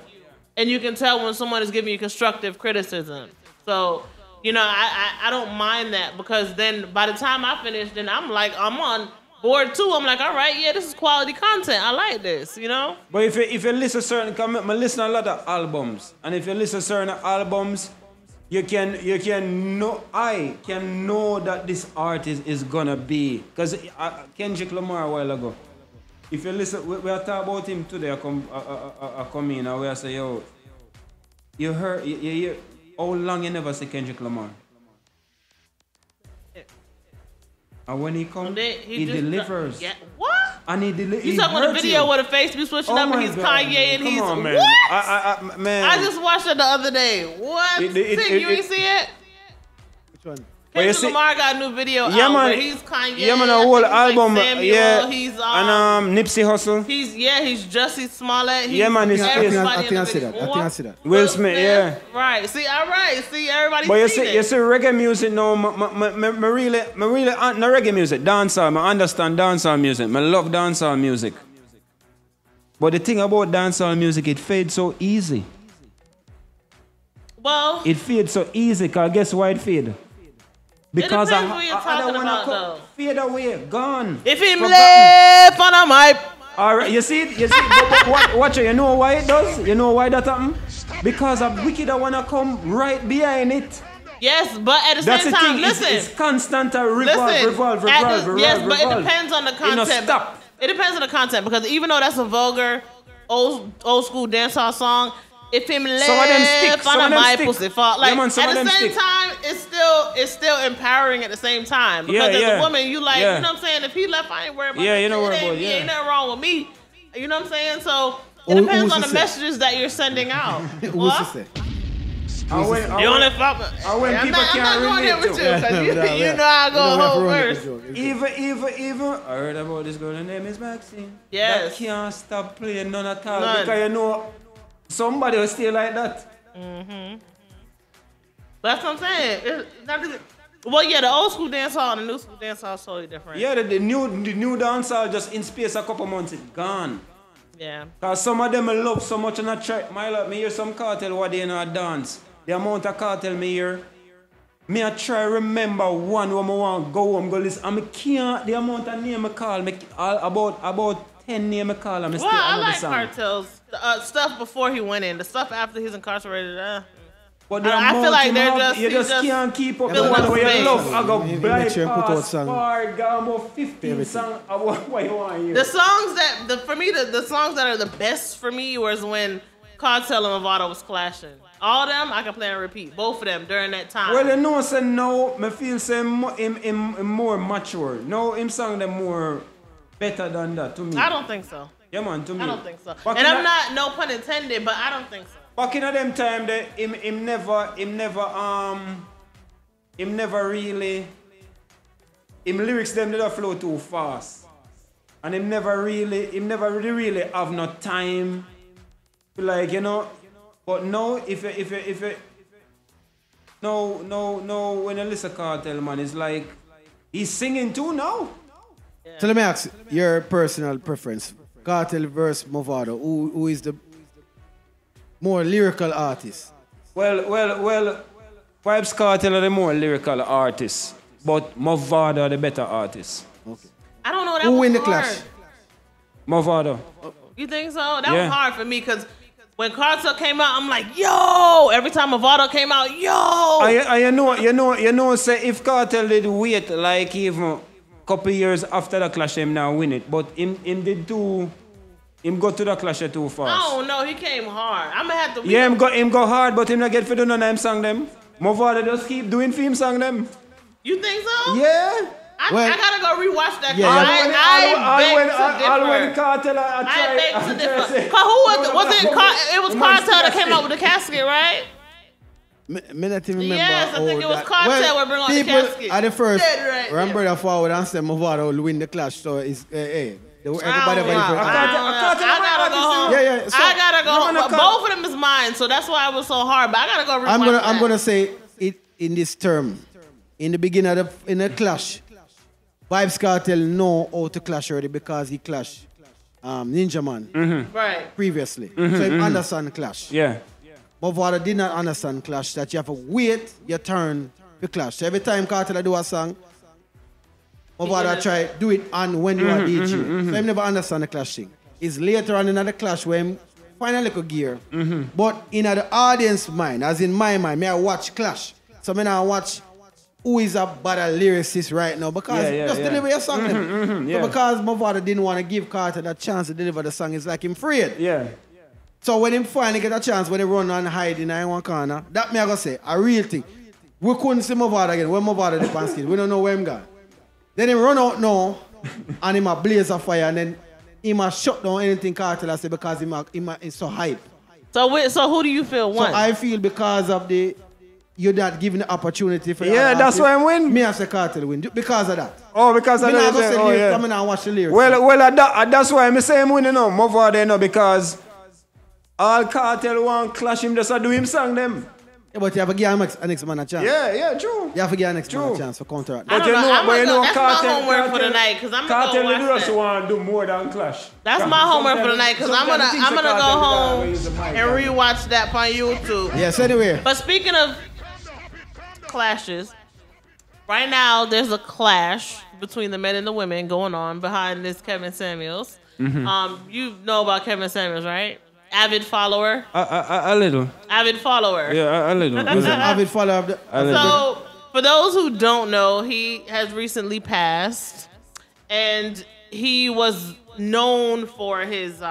And you can tell when someone is giving you constructive criticism. So, I don't mind that, because then by the time I finish, then I'm on board too. I'm like, all right, yeah, this is quality content. I like this, But if you listen to certain, I listen to a lot of albums, and if you listen to certain albums, I can know that this artist is gonna be, because Kendrick Lamar a while ago. If you listen, we are talking about him today. I come in and we are say, yo, you heard, how long you never see Kendrick Lamar? And when he comes, he delivers. What? And he delivers. You talking about the video where the face be switching up and he's Kanye and he's on, man. What? Man. I just watched it the other day. What? You ain't see it? Which one? Kendrick Lamar got a new video out where he's Kanye. Yeah, man, a whole album. Like Samuel, yeah. He's and Nipsey Hussle. He's Jussie Smollett. Yeah, man, it's I think I see that. Will Smith, yeah. Right. See, all right. See, everybody. But you see reggae music now. Me really, not reggae music, dancehall. I understand dancehall music. I love dancehall music. But the thing about dancehall music, it fades so easy. Well, it fades so easy. Cause guess why it fades? Because I don't want to fade away, gone. If him left on a mic. All right, you see, but watch it. You know why it does? You know why that happen? Because a wicked want to come right behind it. Yes, but at the same time, listen. It's constant revolve. Yes, but it depends on the content. Stop. It depends on the content, because even though that's a vulgar, old school dancehall song, if him left on my pussy fall, like at the same time, it's still empowering at the same time. Because as a woman, you like, you know what I'm saying? If he left, I ain't worried about it. You know what about ain't nothing wrong with me. You know what I'm saying? So it depends on the messages that you're sending out. What? When people can't relate to you know I go home first. Even I heard about this girl, her name is Maxine. Yes. That can't stop playing none at all. Because you know somebody will stay like that. Mm-hmm. That's what I'm saying. Well, yeah, the old school dancehall and the new school dancehall is totally different. Yeah, the new dancehall just in space a couple months, it's gone. Yeah. Because some of them I love so much and I try. Me hear some cartel what they in a dance. The amount of cartel me hear. Me I try remember one where I want to go home, go listen. And I can't, the amount of name I call, about 10 name I call, and I still I know like the song. cartels. Stuff before he went in. The stuff after he's incarcerated, But the I feel like they're just... You just can't keep up the one way space. you love. I go bypass, song. far, got about 15 songs. What you want to hear? The songs that, for me, the songs that are the best for me was when Cartel and Movado was clashing. All of them, I can play and repeat. Both of them during that time. Well, you know, say now, I feel say him more mature. No, him song them more better than that to me. I don't think so. Yeah, man, to me. I don't think so. And I'm not, no pun intended, but I don't think so. Back in them time, him never really, him lyrics them did not flow too fast, and him never really have no time, like But now, if no, when you listen to Cartel, man, it's like he's singing too now. Yeah. So let me ask your personal preference. Cartel versus Movado. Who is the more lyrical artist? Well, Vybz Cartel are the more lyrical artists, but Movado are the better artists. Okay. I don't know that. Who win the clash? Movado. You think so? That was hard for me because when Cartel came out, I'm like, yo. Every time Movado came out, yo. You know. Say if Cartel did wait like even couple years after the clash, him now win it. But him did too. Him go to the clash too fast. I don't know. He came hard. I'm gonna have to. Yeah, him go hard, but him not get for do none of him song them. Movado just keep doing theme song them. You think so? Yeah. I gotta go rewatch that. Yeah, I beg to differ. Cause who was it? It was Cartel that came out with the casket, right? Me not even remember. Yes, I think it was Cartel where bring on the casket. At the first, right, remember that forward and say Movado will win the clash. So it's them Everybody I gotta go home. Yeah. So, I gotta go home. no, Both of them is mine, so that's why it was so hard. But I gotta go read I'm gonna say it in this term. In the beginning of the clash, Vybz Kartel know how to clash already because he clashed Ninja Man right previously. So he understand clash. Yeah. Mavado did not understand clash, that you have to wait your turn to clash. So every time Kartel do a song, Mavado try do it on when you are DJ. So he never understand the clash thing. It's later on in the clash where he find a little gear. But in the audience mind, as in my mind, I watch clash. So I watch who is a better lyricist right now because deliver your song. So because Mavado didn't want to give Carter that chance to deliver the song, it's like him afraid. Yeah. So when him finally get a chance, when they run and hide in one corner, that me I gonna say, a real thing. We couldn't see Mavado again. When Mavado the pan skin, we don't know where him gone. Then he run out now, and him a blaze of fire, and then he must shut down anything Carter I say because he is so hype. So who do you feel won? So I feel because of you're not giving the opportunity for that's why I win. Me as a Cartel win because of that. Oh, because of that. Come in and watch the lyrics. Well, that's why I say him win, you know. Mavado, because all Cartel want clash him just to do him song them. Yeah, but you have to give an next man a chance. Yeah, true. You have to give an next man a chance for counteract. I don't know. That's my homework for the night because I'm gonna go watch Cartel want to do more than clash. That's my homework for the night because I'm gonna go home and rewatch that on YouTube. Yes, anyway. But speaking of clashes, right now there's a clash between the men and the women going on behind this Kevin Samuels. You know about Kevin Samuels, right? Avid follower. A little. Avid follower. Yeah, a little. He's an avid follower of the. So, for those who don't know, he has recently passed, and he was known for his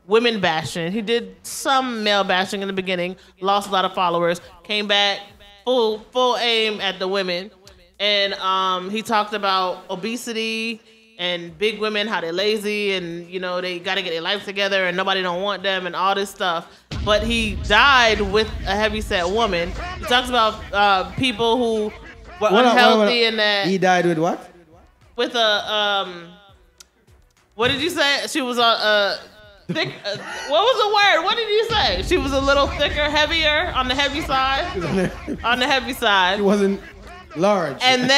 women bashing. He did some male bashing in the beginning, lost a lot of followers, came back full aim at the women, and he talked about obesity and big women, how they're lazy and, you know, they got to get their life together and nobody don't want them and all this stuff. But he died with a heavyset woman. He talks about people who were unhealthy and that. He died with what? With a, what did you say? She was a thick, what was the word? What did you say? She was a little thicker, heavier, on the heavy side? On the heavy side. She wasn't large. And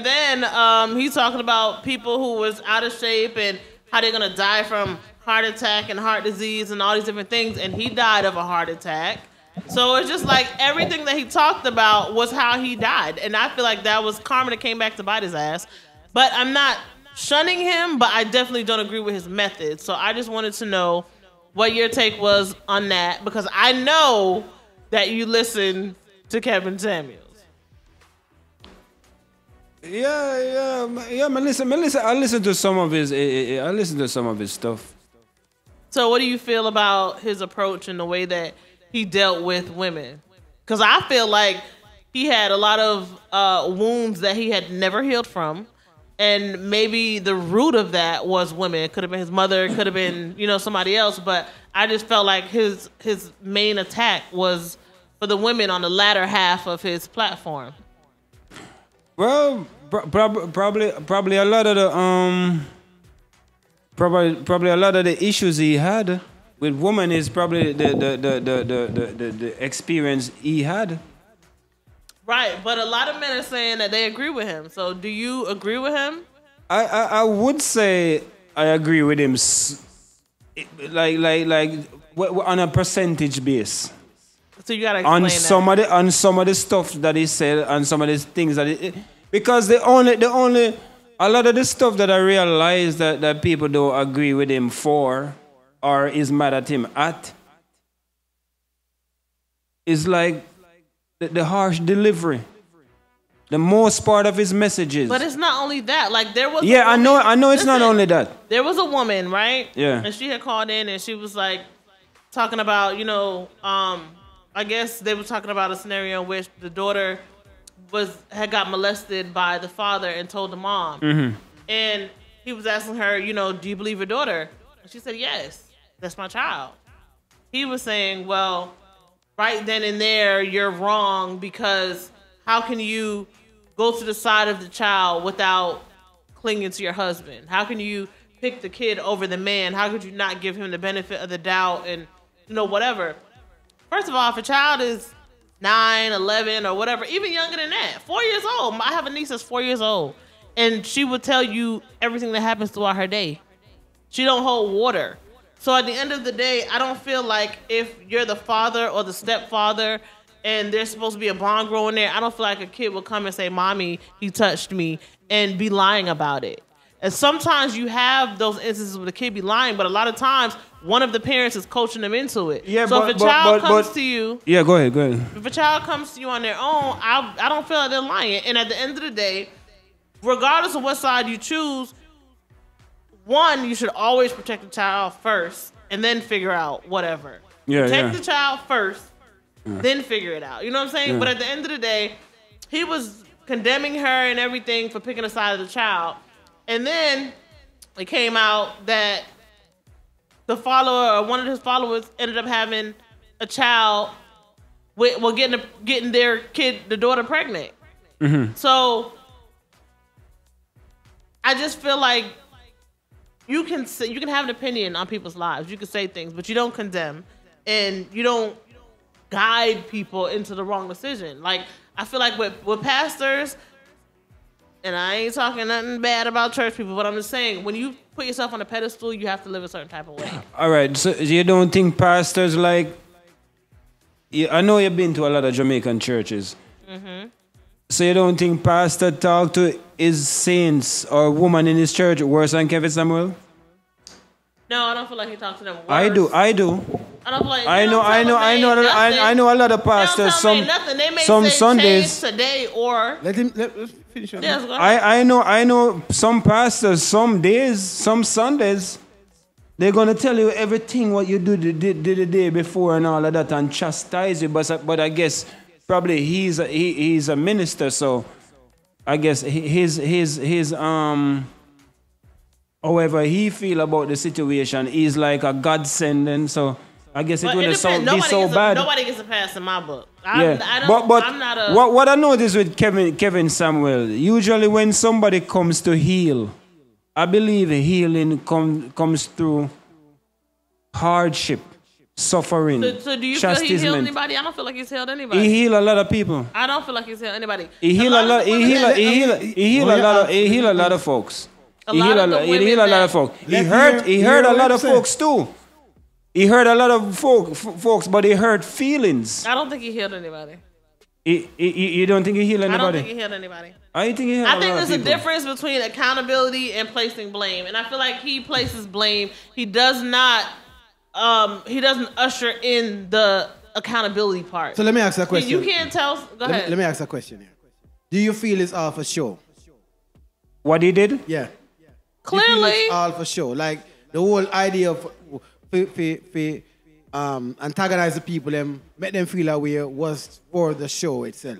then he's talking about people who was out of shape and how they're gonna die from heart attack and heart disease and all these different things. And he died of a heart attack. So it's just like everything that he talked about was how he died. And I feel like that was karma that came back to bite his ass. But I'm not shunning him, but I definitely don't agree with his methods. So I just wanted to know what your take was on that, because I know that you listen to Kevin Samuels. Yeah. I listen to some of his stuff. So what do you feel about his approach and the way that he dealt with women? Because I feel like he had a lot of wounds that he had never healed from. And maybe the root of that was women. It could have been his mother, it could have been, you know, somebody else. But I just felt like his main attack was for the women on the latter half of his platform. Well, probably a lot of the probably a lot of the issues he had with women is probably the experience he had. Right, but a lot of men are saying that they agree with him. So do you agree with him? I would say I agree with him, like on a percentage base. So you gotta explain on some of the stuff that he said and some of the things that because a lot of the stuff that I realize that people don't agree with him for or is mad at him at is like the harsh delivery. The most part of his messages. But it's not only that. Like there was I know it's not only that. There was a woman, right? Yeah. And she had called in and she was like talking about, you know, I guess they were talking about a scenario in which the daughter had got molested by the father and told the mom. Mm-hmm. And he was asking her, you know, do you believe your daughter? And she said, yes, that's my child. He was saying, well, right then and there, you're wrong because how can you go to the side of the child without clinging to your husband? How can you pick the kid over the man? How could you not give him the benefit of the doubt and, whatever? First of all, if a child is 9, 11, or whatever, even younger than that, 4 years old. I have a niece that's 4 years old, and she would tell you everything that happens throughout her day. She don't hold water. So at the end of the day, I don't feel like if you're the father or the stepfather and there's supposed to be a bond growing there, I don't feel like a kid will come and say, "Mommy, he touched me," and be lying about it. And sometimes you have those instances where the kid be lying, but a lot of times one of the parents is coaching them into it. Yeah, so if a child comes to you, yeah, go ahead. If a child comes to you on their own, I don't feel like they're lying. And at the end of the day, regardless of what side you choose, one, you should always protect the child first and then figure out whatever. Protect the child first, then figure it out. You know what I'm saying? Yeah. But at the end of the day, he was condemning her and everything for picking a side of the child. And then it came out that the follower or one of his followers ended up having a child with, getting their kid, the daughter, pregnant. Mm-hmm. So I just feel like you can have an opinion on people's lives. You can say things, but you don't condemn and you don't guide people into the wrong decision. Like, I feel like with pastors, and I ain't talking nothing bad about church people, but I'm just saying, when you put yourself on a pedestal, you have to live a certain type of way. All right, so you don't think pastors I know you've been to a lot of Jamaican churches. Mm-hmm. So you don't think pastor talk to his saints or woman in his church worse than Kevin Samuel? No, I don't feel like he talks to them worse. I do. I don't feel like I know a lot of pastors. Some Sundays today or let's finish. Yes, I know some pastors. Some days, some Sundays, they're gonna tell you everything what you did the day before and all of that and chastise you. But I guess probably he's a minister, so I guess his however he feel about the situation is like a godsend, and so I guess it wouldn't be so bad. Nobody gets a pass in my book. I'm not a... What I noticed with Kevin Samuel, usually when somebody comes to heal, I believe healing comes through hardship, suffering, so do you chastisement. Feel he healed anybody? I don't feel like he's healed anybody. He healed a lot of people. I don't feel like he's healed anybody. He healed a lot of folks. He healed a lot of folks. He hurt a lot of folks too. He hurt a lot of folks, but he hurt feelings. I don't think he healed anybody. You don't think he healed anybody? I don't think he healed anybody. I think he healed a lot of people. there's a difference between accountability and placing blame, and I feel like he places blame. He does not. He doesn't usher in the accountability part. So let me ask a question. You can't tell. Go ahead. Let me ask a question here. Do you feel it's all for show? What he did? Yeah. Clearly, it's all for show. Like the whole idea of antagonize the people and make them feel that way was for the show itself.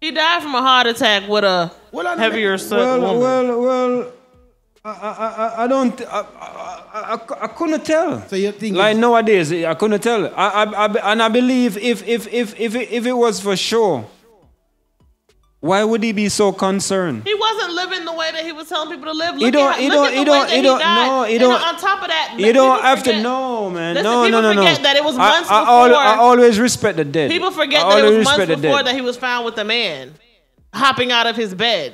He died from a heart attack with a heavier woman. Well, I couldn't tell. So you think like nowadays, I couldn't tell. And I believe if it was for sure, why would he be so concerned? He wasn't living the way that he was telling people to live. On top of that, you don't have to know, man. No. Forget that it was months before. I always respect the dead. People forget that it was months before that he was found with a man hopping out of his bed.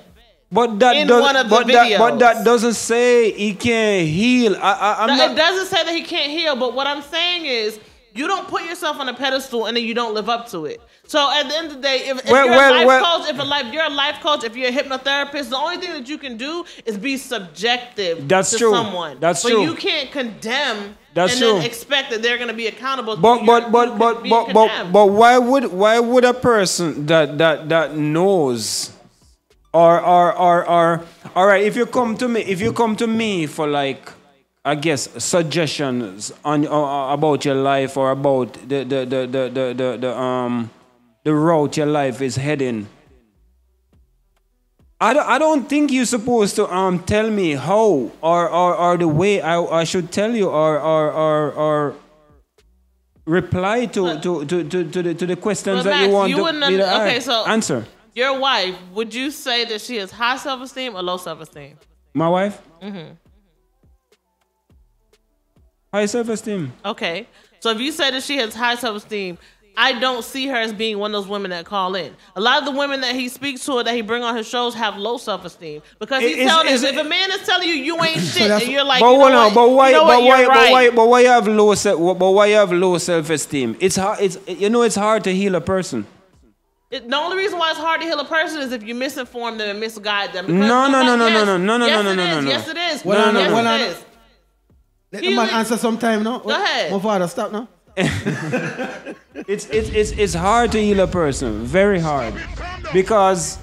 But that doesn't say he can't heal. It doesn't say that he can't heal. But what I'm saying is, you don't put yourself on a pedestal and then you don't live up to it. So at the end of the day, if you're a life coach, if you're a hypnotherapist, the only thing that you can do is be subjective to someone. That's true. But you can't condemn then expect that they're going to be accountable. But why would a person that knows or all right, if you come to me for like, I guess, suggestions on about your life or about the route your life is heading, I don't think you're supposed to tell me how or the way I should tell you or reply to the questions that you want me to answer. Your wife, would you say that she has high self-esteem or low self-esteem? My wife? High self-esteem. Okay. So if you say that she has high self-esteem, I don't see her as being one of those women that call in. A lot of the women that he speaks to or that he bring on his shows have low self-esteem because he's telling us if a man is telling you ain't shit and you're like, but why you have low self-esteem? It's hard. It's hard to heal a person. The only reason why it's hard to heal a person is if you misinform them and misguide them. No. Yes, it is. Well, yes, well, it is. Let the man answer sometime now. Go ahead. My father, stop now. It's hard to heal a person, very hard, because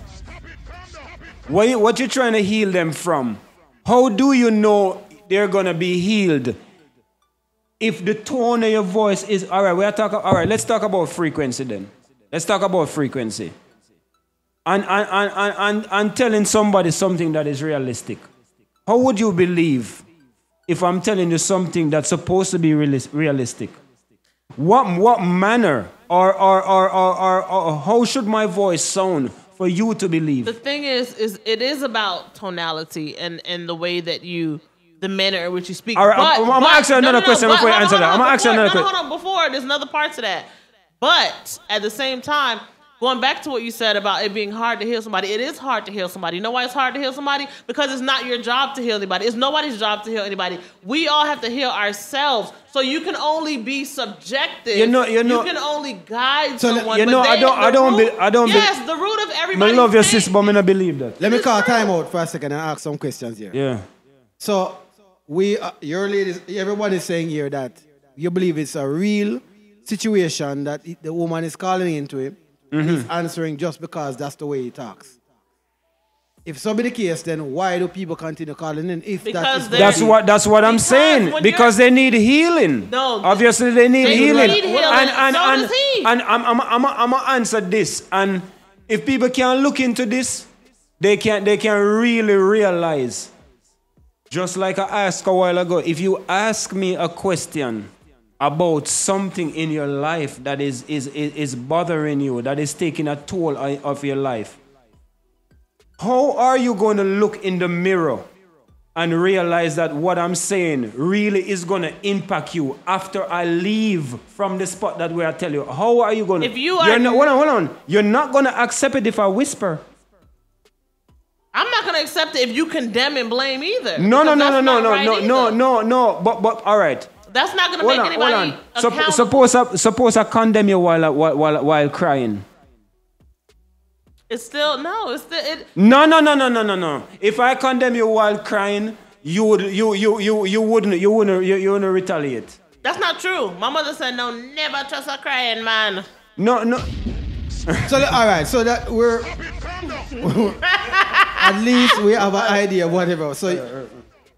what you're trying to heal them from, how do you know they're gonna be healed if the tone of your voice is all right? Let's talk about frequency then. Let's talk about frequency and telling somebody something that is realistic. How would you believe if I'm telling you something that's supposed to be realistic? What manner or how should my voice sound for you to believe? The thing is it is about tonality and the way that the manner in which you speak. All right, I'm gonna ask you another question before you answer that. I'm gonna ask you another question. Hold on, before there's another part to that. But at the same time, going back to what you said about it being hard to heal somebody, it is hard to heal somebody. You know why it's hard to heal somebody? Because it's not your job to heal anybody. It's nobody's job to heal anybody. We all have to heal ourselves. So you can only be subjective. You can only guide someone. I don't. Yes, the root of everybody. I love your sister, but I don't believe that. Let me call time out for a second and ask some questions here. Yeah. So your ladies, everyone is saying here that you believe it's a real situation that the woman is calling into him. He's answering just because that's the way he talks. If so be the case, then why do people continue calling in? That's what I'm saying. Because they need healing. No, obviously they need healing. And I'm gonna answer this. And if people can look into this, they can really realize. Just like I asked a while ago, if you ask me a question about something in your life that is bothering you, that is taking a toll of your life, how are you going to look in the mirror and realize that what I'm saying really is going to impact you after I leave from the spot that where I tell you? How are you going to? Hold on. You're not going to accept it if I whisper. I'm not going to accept it if you condemn and blame either. No. But all right. That's not going to make anybody accountable. Suppose I condemn you while crying. It's still no. No. If I condemn you while crying, you wouldn't retaliate. That's not true. My mother said no, never trust a crying man. No. So all right. So that we're at least we have an idea of whatever. So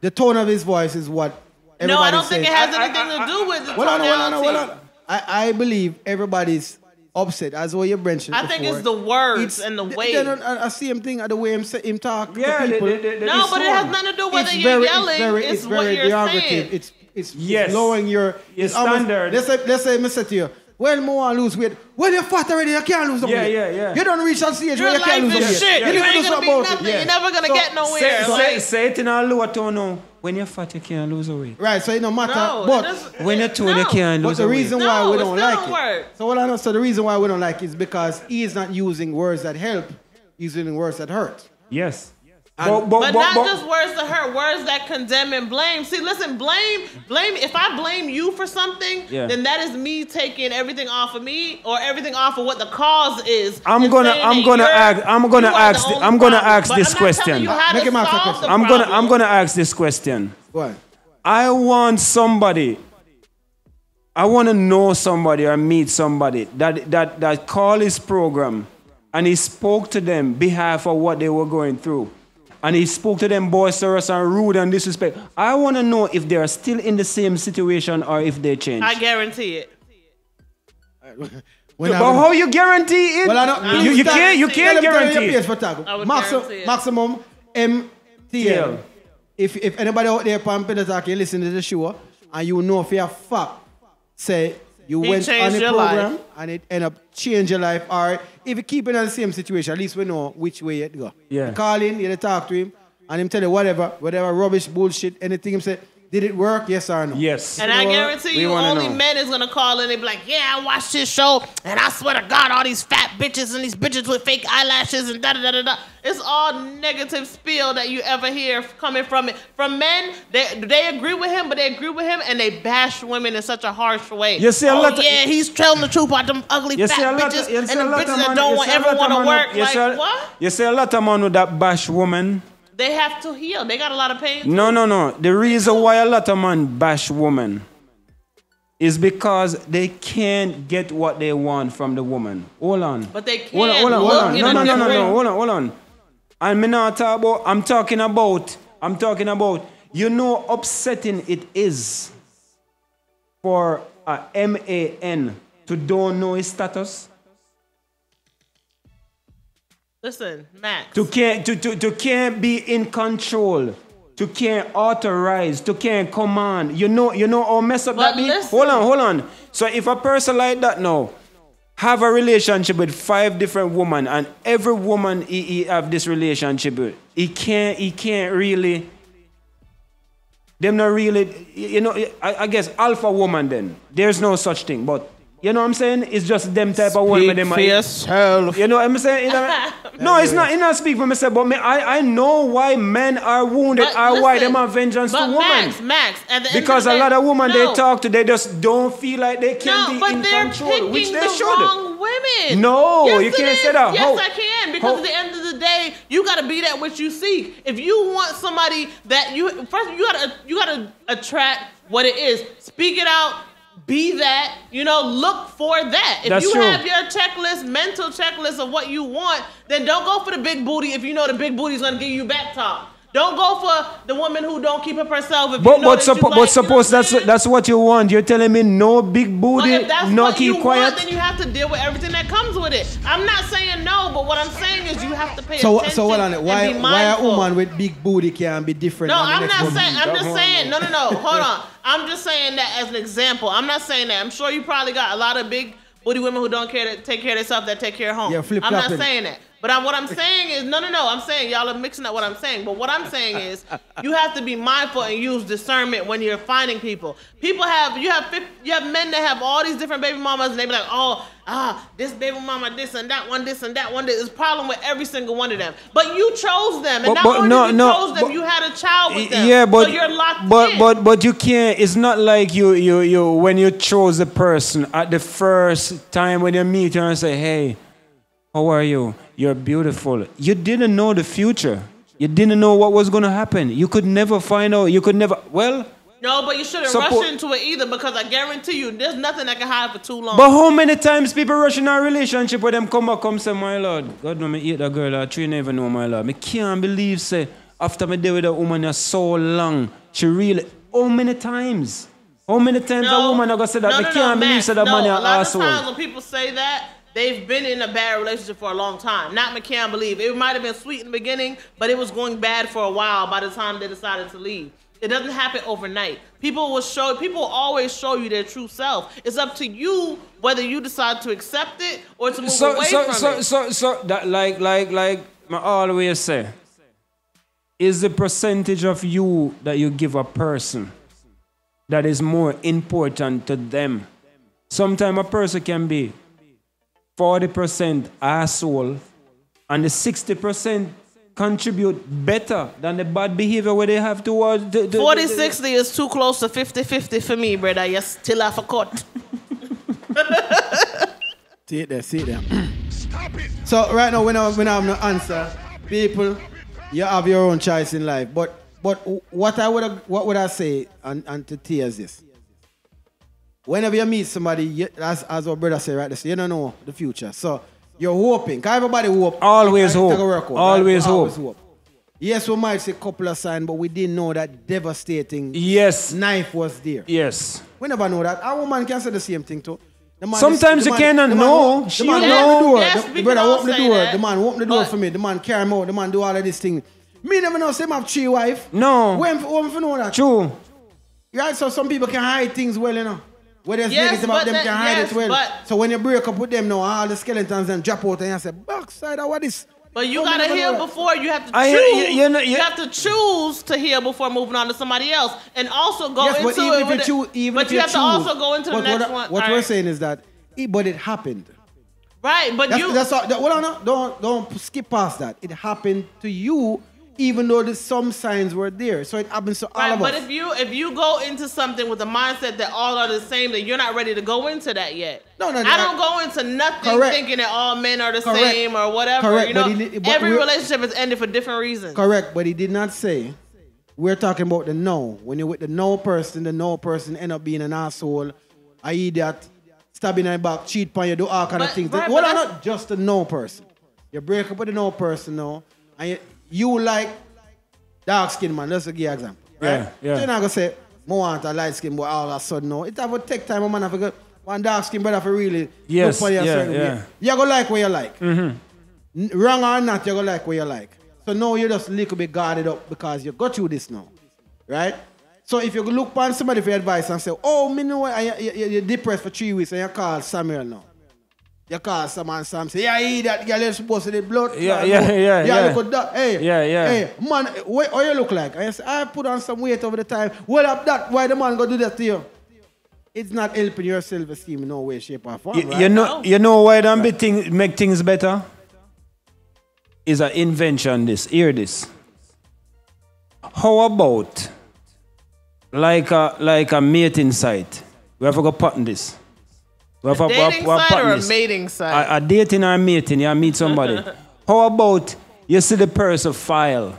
the tone of his voice is what. No, I don't think it has anything to do with the tonality. Hold on. I believe everybody's upset, as what you mentioned I think it's the words and the way. I see him think of the way him talk to people. No, but it has nothing to do with whether you're yelling. It's what you're saying. It's lowering your standard. Let's say I said to you, well, more want to lose weight. When you're fat already, you can't lose weight. Yeah. You don't reach that stage where you can't lose weight. Shit. You ain't gonna be nothing. You're never gonna get nowhere. Say it in a lower tone now. When you're fat, you can't lose weight. Right, so it don't matter. No, but when you're tall, you can't lose weight. But the reason why we don't like it. So the reason why we don't like it is because he is not using words that help. He's using words that hurt. Yes. But not just words that hurt, words that condemn and blame. See, listen, blame. If I blame you for something, then that is me taking everything off of me or everything off of what the cause is. I'm gonna ask this question. I'm gonna ask this question. What? I want to know somebody or meet somebody that called his program and he spoke to them behalf of what they were going through. And he spoke to them boisterous and rude and disrespect. I want to know if they are still in the same situation or if they changed. I guarantee it. But how you guarantee it? Well, you can't guarantee it. Maximum MTL. If anybody out there on PIllowTalk, you listen to the show and you know for a fact, say you He went on changed the your program life. and it ended up changing your life. Or if you keep in the same situation, at least we know which way you go. Yeah. You call in, you talk to him, and him tell you whatever rubbish, bullshit, anything him say, did it work? Yes or no? Yes. And I guarantee you, only know. men is gonna call in and be like, "Yeah, I watched this show, and I swear to God, all these fat bitches and these bitches with fake eyelashes and da da da da da." It's all negative spiel that you ever hear coming from it. From men, they agree with him, but they agree with him and they bash women in such a harsh way. You see a lot of- he's telling the truth about them ugly You see a fat lot bitches of- you and see a the lot bitches of that man- don't you want see a ever lot want of to man- work. you see a- Like what? You see a lot of men that bash women. They have to heal. They got a lot of pain. No. The reason why a lot of men bash women is because they can't get what they want from the woman. Hold on. But they can't Hold on. look in a No. different- Hold on. And me not talk about. I'm talking about. You know, upsetting it is for a man to don't know his status. Listen, Max. To can't be in control, to can't authorize, to can't command. You know how messed up But that be? listen. Hold on. So if a person like that now have a relationship with 5 different women and every woman he have this relationship with, he can't really, them not really, I guess alpha woman then. There's no such thing, but you know what I'm saying? It's just them type of woman. Speak for yourself. You know what I'm saying? No, it's not speak for myself, but I know why men are wounded, But why listen, them are vengeance to but women. Max, at the Because end a of the lot day, of women no. they talk to, they just don't feel like they can No, be but in they're control, which picking they the should. wrong women. No, Yes, you it can't is. say that. Yes, How? I can, because How? at the end of the day, you gotta be that which you seek. If you want somebody that you gotta attract what it is. Speak it out. Be that, look for that. If That's you true. have your mental checklist of what you want, then don't go for the big booty if you know the big booty's gonna give you back talk. Don't go for the woman who don't keep up herself if you know that you like, But suppose that's what you want. You're telling me no big booty, Well, if that's no what keep you quiet. want, then you have to deal with everything that comes with it. I'm not saying no, but what I'm saying is you have to pay attention. So hold on. and Why be a mindful. woman with big booty can be different? No, than the I'm next not woman? saying. I'm just saying. No. Hold on. I'm just saying that as an example. I'm not saying that. I'm sure you probably got a lot of big booty women who don't care to take care of themselves that take care of home. Yeah, I'm not flip-flopping. saying that. But what I'm saying is, no. I'm saying y'all are mixing up what I'm saying. But what I'm saying is, you have to be mindful and use discernment when you're finding people. You have men that have all these different baby mamas, and they be like, this baby mama, this and that one. There's a problem with every single one of them. But you chose them, and not only you chose them, you had a child with them. Yeah, but so you're locked in. but you can't. It's not like you when you chose a person at the first time when you meet her and say, hey, how are you? You're beautiful. You didn't know the future. You didn't know what was going to happen. You could never find out. You could never. Well. No, but you shouldn't rush into it either, because I guarantee you, there's nothing that can hide for too long. But how many times people rush in a relationship where them come say, my lord, God know me hate that girl. I truly never know, my lord. Me can't believe, say, after me deal with a woman so long, she really. How many times? How many times a woman are gonna say that? Me can't believe say that man is an asshole. A lot of times when people say that, they've been in a bad relationship for a long time. Not me can't believe. It might have been sweet in the beginning, but it was going bad for a while by the time they decided to leave. It doesn't happen overnight. People always show you their true self. It's up to you whether you decide to accept it or to move away from it. So that like I always say, is the percentage of you that you give a person that is more important to them. Sometimes a person can be 40% asshole and the 60% contribute better than the bad behavior where they have towards 40-60 is too close to 50-50 for me, brother. You still have a cut. See it there. Stop it. So right now, when I have no answer, people, you have your own choice in life. But what would I say and to Tia is this? Whenever you meet somebody, as our brother said right, you don't know the future. So you're hoping. Cause everybody hope. Always hope. Always hope. hope. Yes, we might see a couple of signs, but we didn't know that devastating knife was there. Yes. We never know that. Our woman can say the same thing too. Sometimes you cannot know. The man open the door. The brother open the door. that. The man open the door for me. The man carry me out. The man do all of this thing. Me never know. Say I have 3 wives. No. When for know that? True. Right. So some people can hide things well, you know. Where there's Yes, negative about but them can hide yes, it well. but- So when you break up with them now, all the skeletons then drop out and you say, backside, what is? But you Oh, gotta never heal know. before you have to I- choose. you know, you have to choose to heal before moving on to somebody else, and also go Yes, into but even it. if With you it. choose, even But if you have to choose, also go into the but next what, one. What All we're right. saying is that, but it happened. Right, but That's, you. that's all. Hold on, don't skip past that. It happened to you, even though some signs were there. So it happens to all Right, of but us. if you go into something with the mindset that all are the same, then you're not ready to go into that yet. No, I don't go into nothing Correct. thinking that all men are the Correct. same or whatever. Correct, You know, but every we're- relationship is ended for different reasons. Correct, but he did not say. We're talking about the no. When you're with the no person end up being an asshole, i.e. that stabbing in the back, cheat on you, do all kind of But- things. right, Well, but not just the no person. You break up with the no person now, and you like dark skin man. Let's give you an example. Right? Yeah, yeah. So you're not gonna say, I want a light skin boy all of a sudden no. It have to take time, man. Have to go one dark skin brother for really Yes, look for you a yeah, certain yeah. way. You gonna like what you like. Wrong or not, you're gonna like what you like. So now you're just a little bit guarded up because you got through this now. Right? So if you look upon somebody for advice and say, oh, me know you're depressed for 3 weeks and you call Samuel now. You call someone and Sam say, yeah, that girl is supposed to the blood. Yeah. Look at that. Hey, Yeah. Hey, man, what you look like? And you say, I put on some weight over the time. Well, up that, why the man go do that to you? It's not helping your self-esteem in no way, shape, or form, right? You know why them make things better? Is an invention this. Hear this. How about like a mating site? We have to go pattern this. We have Dating site pattern or a this. mating site? A dating or a mating, you meet somebody. How about you see the person file?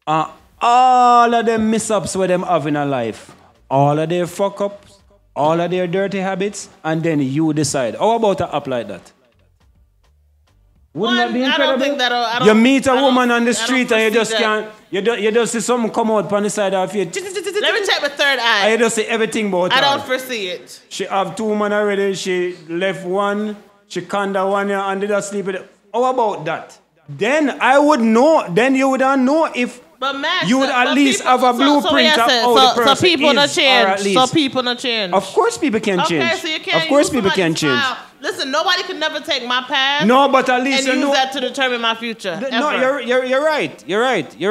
All of them mess-ups where them have in a life. All of their fuck-ups, all of their dirty habits, and then you decide. How about an app like that? Wouldn't that be I incredible? don't think that'll. You meet a I don't- woman on the I don't street and you foresee just that. can't. You just see something come out on the side of you. Let me check my third And you eye. just see everything about I her. don't foresee it. She have 2 women already. She left one. She kinda one here and they just sleep with it. How about that? Then I would know. Then you would know if But Max, you would at but least have a blueprint of how the person so people is, not or change. at So least. people not change. Of course, people can change. Okay, so you can't. Of course, use people can somebody's change. style. Listen, nobody can never take my past. No, but at least and you use know. that to determine my future. No, ever. you're right. You're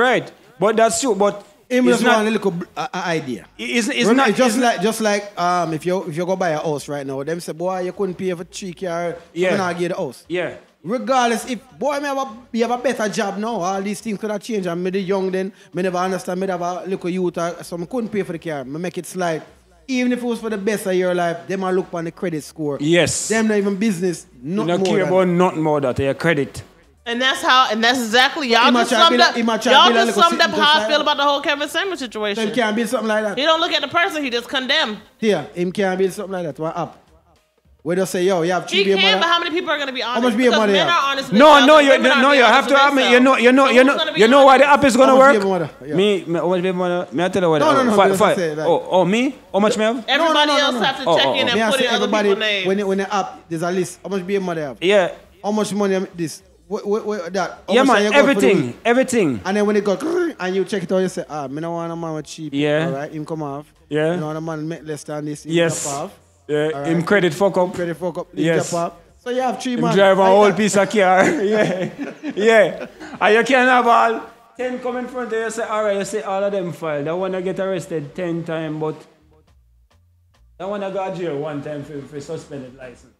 right. But that's true. But Him it's just not. want a little idea. It's Remember, not it's just it's- like if you go buy a house right now, them say, boy, you couldn't pay for 3 car, Yeah. so now get the house. Yeah. Regardless, if boy you have a better job now, all these things could have changed. And me the young then, me never understand, me have a little youth, so I couldn't pay for the car. Me make it slide. Even if it was for the best of your life, them might look on the credit score. Yes. Them not even business, You not don't more care than about nothing more that your credit. And that's exactly y'all He just might summed try up. to be like- Y'all he might just try to summed be up like- how I just feel like- about the whole Kevin Samuel So him situation. can't build something like that. He don't look at the person. He just condemn. Yeah, him can't build something like that. One up. We just say, yo, you have He three can, but how many people are going to be honest? much be your Because money men have? are honest. with No, themselves, no, and women are you honest have to with have me. themselves. So who's gonna be You know why the honest? app is gonna How much work. be your mother? Yeah. Me, how much be your mother? Me I tell you what. No, five. say that. Oh, me? How much me have? Everybody No, no, else no. have to Oh, check oh, in oh. and Me I put say in other everybody, people's names. when the app, there's a list. How much be your mother have? Yeah, How much money this? That? How yeah, much are man. you got for the week? Everything. And then when it got and you check it out, you say, me no want a man with cheap. Yeah. All right, him come off. Yeah. You know, want a man make less than this. Him Yes. drop off. Yeah, All him right. credit fuck up. Credit fuck up. Him Yes. drop off. So you have 3 Him man. drive a like whole that. piece of car. yeah. And you can have all 10 come in front of you. Say, all right, you say all of them file. That one get arrested 10 times, but that one got jail 1 time for suspended license.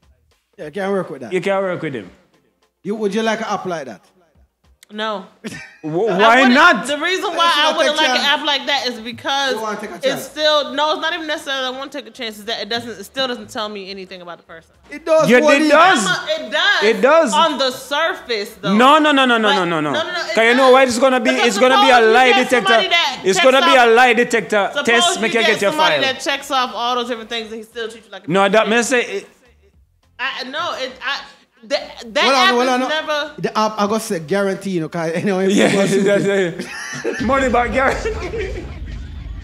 Yeah, you can't work with that. You can work with him. Would you like an app like that? No. Why not? The reason why I Take wouldn't like an chance. app like that is because You wanna take a it's chance. still no. It's not even necessarily I want to take a chance. It's that it still doesn't tell me anything about the person. It does. Yeah, what it it- does. It does. It does. on the surface though. No. But- Cause you know why it's gonna be? Because It's gonna be a suppose you lie get detector. somebody that It's checks gonna be a off- lie detector Suppose test. you Make you get get your somebody file. that checks off all those different things and he still treats you like a No, piece that of may shit. say. That Hold app on. is never. The app, I got to say guarantee, you know, because anyway, Money back guarantee.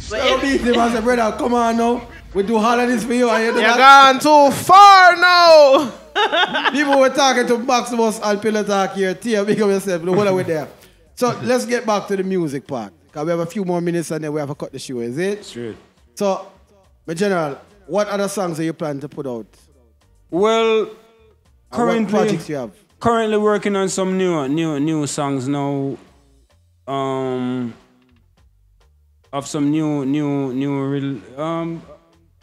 But Don't beat him. I said, brother, come on now. We do all of this for you. And you do You're that. gone too far now. People were talking to Maximus and Pillow Talk here. Tia, big up yourself. What are we there? So let's get back to the music part. Because we have a few more minutes and then we have to cut the show, is it? Straight. So, my general, what other songs are you planning to put out? Well, What projects you have? currently working on some new songs now. Of some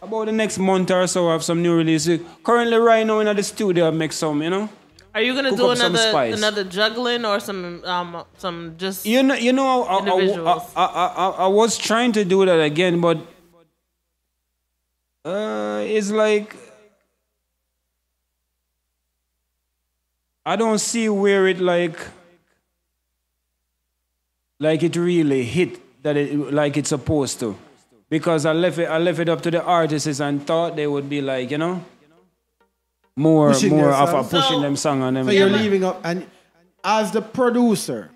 about the next month or so, I have some new releases. Currently, right now in the studio, I make some, you know. Are you gonna Cook do up some spice. another juggling or some just individuals? I was trying to do that again, but it's like I don't see where it like it really hit that it like it's supposed to, because I left it up to the artists and thought they would be like, you know, more Pushing of pushing them song on them. So you're leaving up, and as the producer,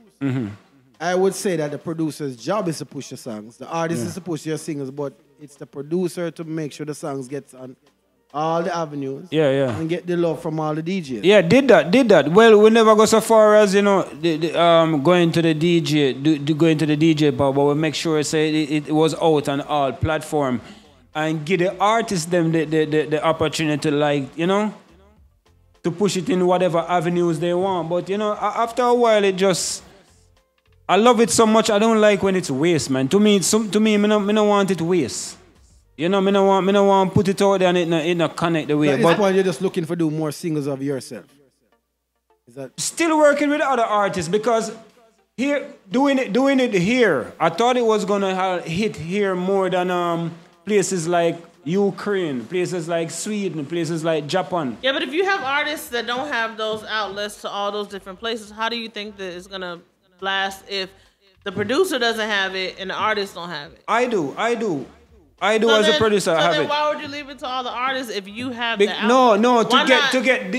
I would say that the producer's job is to push the songs. The artist is to push your singles, but it's the producer to make sure the songs gets on all the avenues. And get the love from all the DJs. Yeah, did that. Well, we never go so far as, you know, going to the DJ, going to the DJ bar, but we make sure it was out on all platform, and give the artists them the opportunity to, like, you know, to push it in whatever avenues they want. But, you know, after a while, it just, I love it so much. I don't like when it's waste, man. To me, I don't want it waste. You know, I don't want to put it out there and it not connect the way. So at this point, you're just looking for do more singles of yourself. Is that still working with other artists, because here doing it here, I thought it was gonna hit here more than places like Ukraine, places like Sweden, places like Japan. Yeah, but if you have artists that don't have those outlets to all those different places, how do you think that it's gonna blast if the producer doesn't have it and the artists don't have it? I do So as a producer. I have then it. why would you leave it to all the artists if you have to get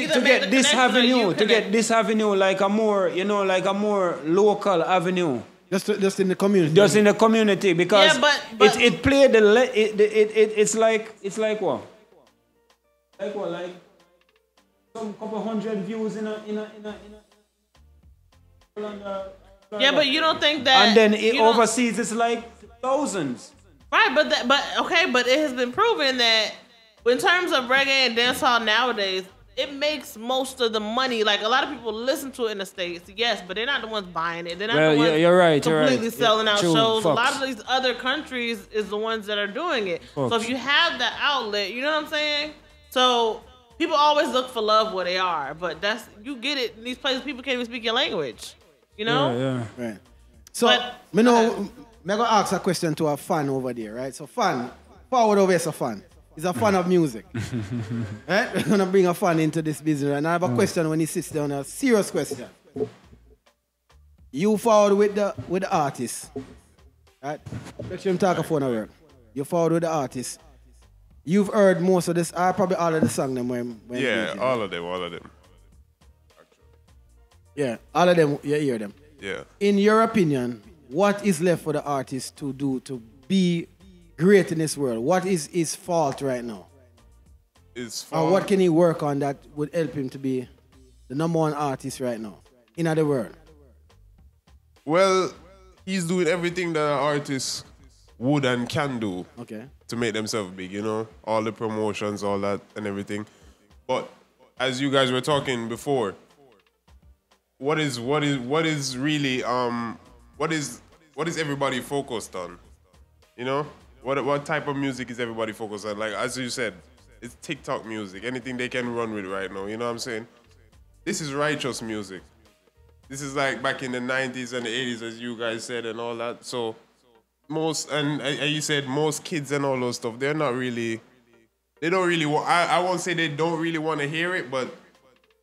this avenue like a more, you know, like a more local avenue. just in the community? Just in the community, because but it played it's like what? Like what? Like some couple hundred views in a yeah, but you don't think that, and then overseas it's like thousands. Right, but it has been proven that in terms of reggae and dancehall nowadays, it makes most of the money. Like, a lot of people listen to it in the States, yes, but they're not the ones buying it. They're not the ones completely selling out shows. A lot of these other countries is the ones that are doing it. So if you have that outlet, you know what I'm saying? So people always look for love where they are, but you get it in these places. People can't even speak your language, you know? Yeah. Right. So, I'm going to ask a question to a fan over there, right? So, forward over here is a fan. He's a fan of music. Right? We're going to bring a fan into this business. And I have a question when he sits down, a serious question. You forward with the artist, right? Make sure him talk a phone over. You forward with the artist. You've heard most of this, probably all of the songs when yeah, all of them. Yeah, all of them, you hear them. Yeah. In your opinion, what is left for the artist to do to be great in this world? What is his fault right now? Or what can he work on that would help him to be the #1 artist right now in the world? Well, he's doing everything that an artist would and can do to make themselves big, you know? All the promotions, all that and everything. But as you guys were talking before, what is really what is everybody focused on? You know? What type of music is everybody focused on? Like, as you said, it's TikTok music, anything they can run with right now, you know what I'm saying? This is righteous music. This is like back in the 90s and the 80s, as you guys said, and all that. So you said most kids and all those stuff, they don't really want, I won't say they don't really want to hear it, but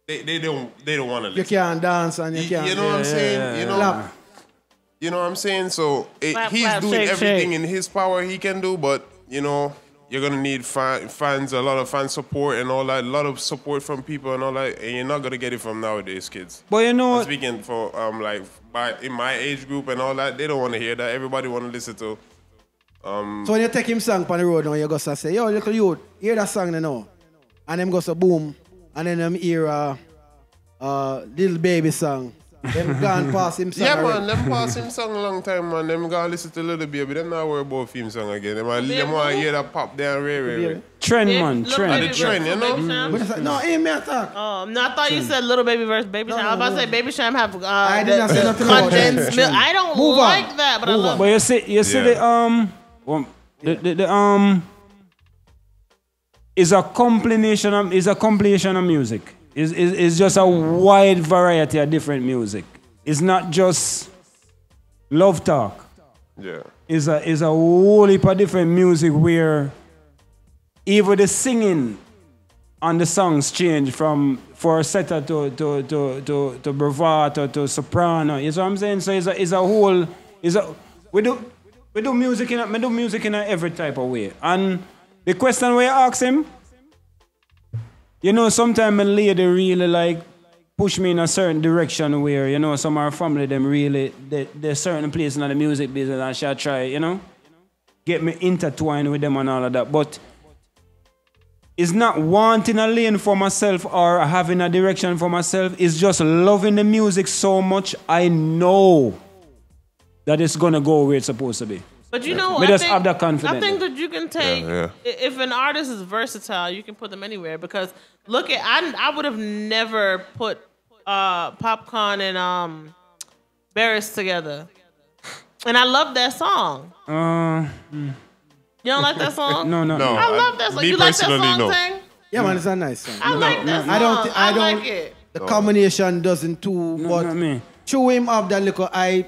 they don't want to listen. You can't dance and you can't. You know what I'm saying? You know what I'm saying? So he's doing everything in his power he can do, but you know, you're gonna need fans, a lot of fan support and all that, a lot of support from people and all that, and you're not gonna get it from nowadays kids. But you know, I'm speaking for in my age group and all that, they don't want to hear that. Everybody want to listen to. So when you take him song on the road now, you go to say, yo, little youth, hear that song now, and them go so boom, and then them hear Little Baby song, Them gone past him song. Yeah, already. man, them pass him song a long time, man. Them gonna listen to Little Baby. Them not worry about him song again. Them want to hear that pop there, Ray. Trend, man, Little trend. Baby The trend, versus you know? Baby Sham. But it's like, no, ain't me attack. No, I thought you said Little Baby versus Baby Sham. I was about to say Baby Sham have I did not say nothing about condensed that. milk. I don't Move on. like that, but I Move love on. But you see is a compilation of music. It's just a wide variety of different music. It's not just love talk. Yeah. It's a whole heap of different music where even the singing on the songs change from falsetto to bravado to soprano. You know what I'm saying? So we do music in every type of way. And the question where you ask him, you know, sometimes a lady really like push me in a certain direction where, you know, some of our family, them really, there's certain place in the music business and she'll try, you know, get me intertwined with them and all of that. But it's not wanting a lane for myself or having a direction for myself. It's just loving the music so much I know that it's going to go where it's supposed to be. But you know, have that confidence. I think that you can take, Yeah. if an artist is versatile, you can put them anywhere. Because look at, I would have never put Popcorn and Barris together. And I love that song. You don't like that song? No. I love that song. Me You like that personally, song, no. Tang? Yeah, man, it's a nice song. I like that song. I don't like it. The combination doesn't too, but not me. through him up that little eye,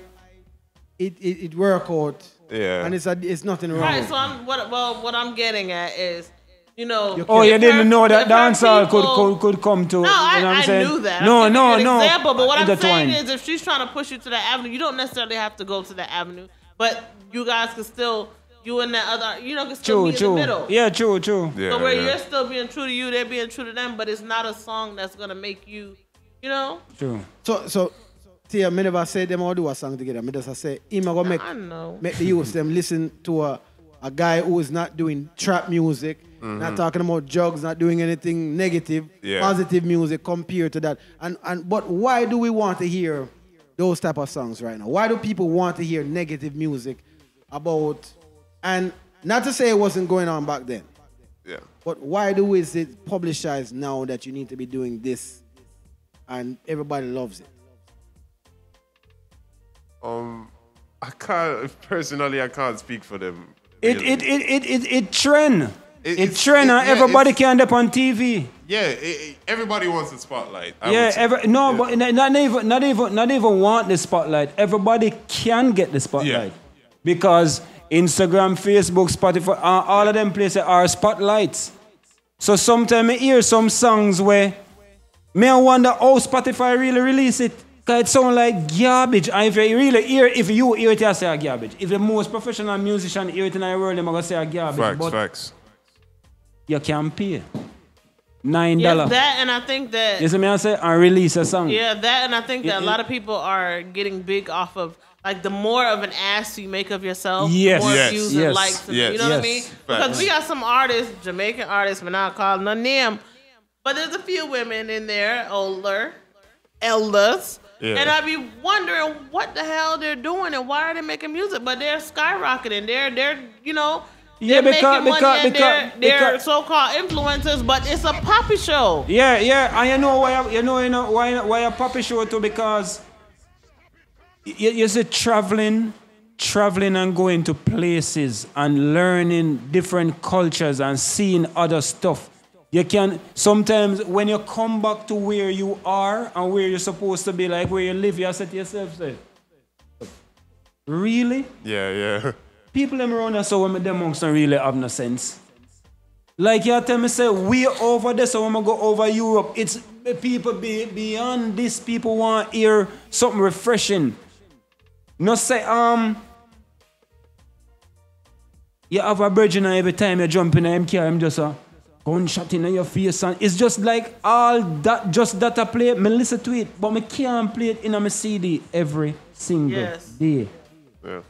it work out. Yeah. And it's nothing wrong. Right, so what I'm getting at is, you know. Oh, you didn't know that if her dancehall people- could come to. No, you know what I'm I saying? knew that. No, I'm giving you an no. example, but what I'm Intertwined. saying is, if she's trying to push you to that avenue, you don't necessarily have to go to that avenue, but you guys can still, you and that other, you know, can still be in the middle. Yeah, true. Yeah, So where yeah. you're still being true to you, they're being true to them, but it's not a song that's gonna make you, you know. True. So see, I never say them all do a song together. I just say him I go I know. make the youth them listen to a guy who is not doing trap music, not talking about drugs, not doing anything negative, Yeah. positive music compared to that. But why do we want to hear those type of songs right now? Why do people want to hear negative music about, and not to say it wasn't going on back then, Yeah. but why is it publicized now that you need to be doing this and everybody loves it? I can't speak for them. It trend. It trend and yeah, everybody can end up on TV. Yeah, everybody wants the spotlight. I Yeah, would say. but not even want the spotlight. Everybody can get the spotlight. Yeah. Because Instagram, Facebook, Spotify, all of them places are spotlights. So sometimes I hear some songs where I wonder how Spotify really release it. Cause it sound like garbage. And if you really hear, if you hear it, you say garbage. If the most professional musician hear it in the world, they're gonna say garbage. Facts. You can pay $9. Yeah, that, and I think that. You see me I say, and release a song. Yeah, that, and I think that a lot of people are getting big off of, like, the more of an ass you make of yourself, Yes. more Yes. views Yes. and likes. And, Yes. You know what I Yes. mean? Facts. Because we got some artists, Jamaican artists, but not calling none of them. But there's a few women in there, elders. Yeah. And I be wondering what the hell they're doing and why are they making music? But they're skyrocketing. They're you know, Yeah, they're because- making money and because- they're because- so-called influencers, but it's a poppy show. Yeah, and you know why a puppy show too, because you see traveling and going to places and learning different cultures and seeing other stuff. You can sometimes when you come back to where you are and where you're supposed to be, like where you live, you say to yourself, say, really? Yeah. People them around us, so when them monks don't really have no sense. Like you tell me, say, we over there, so when I go over Europe, it's people beyond this. People want to hear something refreshing. No say, you have a virgin and every time you jump in an MK, I'm just a gunshot in your face. And it's just like all that, just that I play, me listen to it, but I can't play it in my CD every single day. Yeah.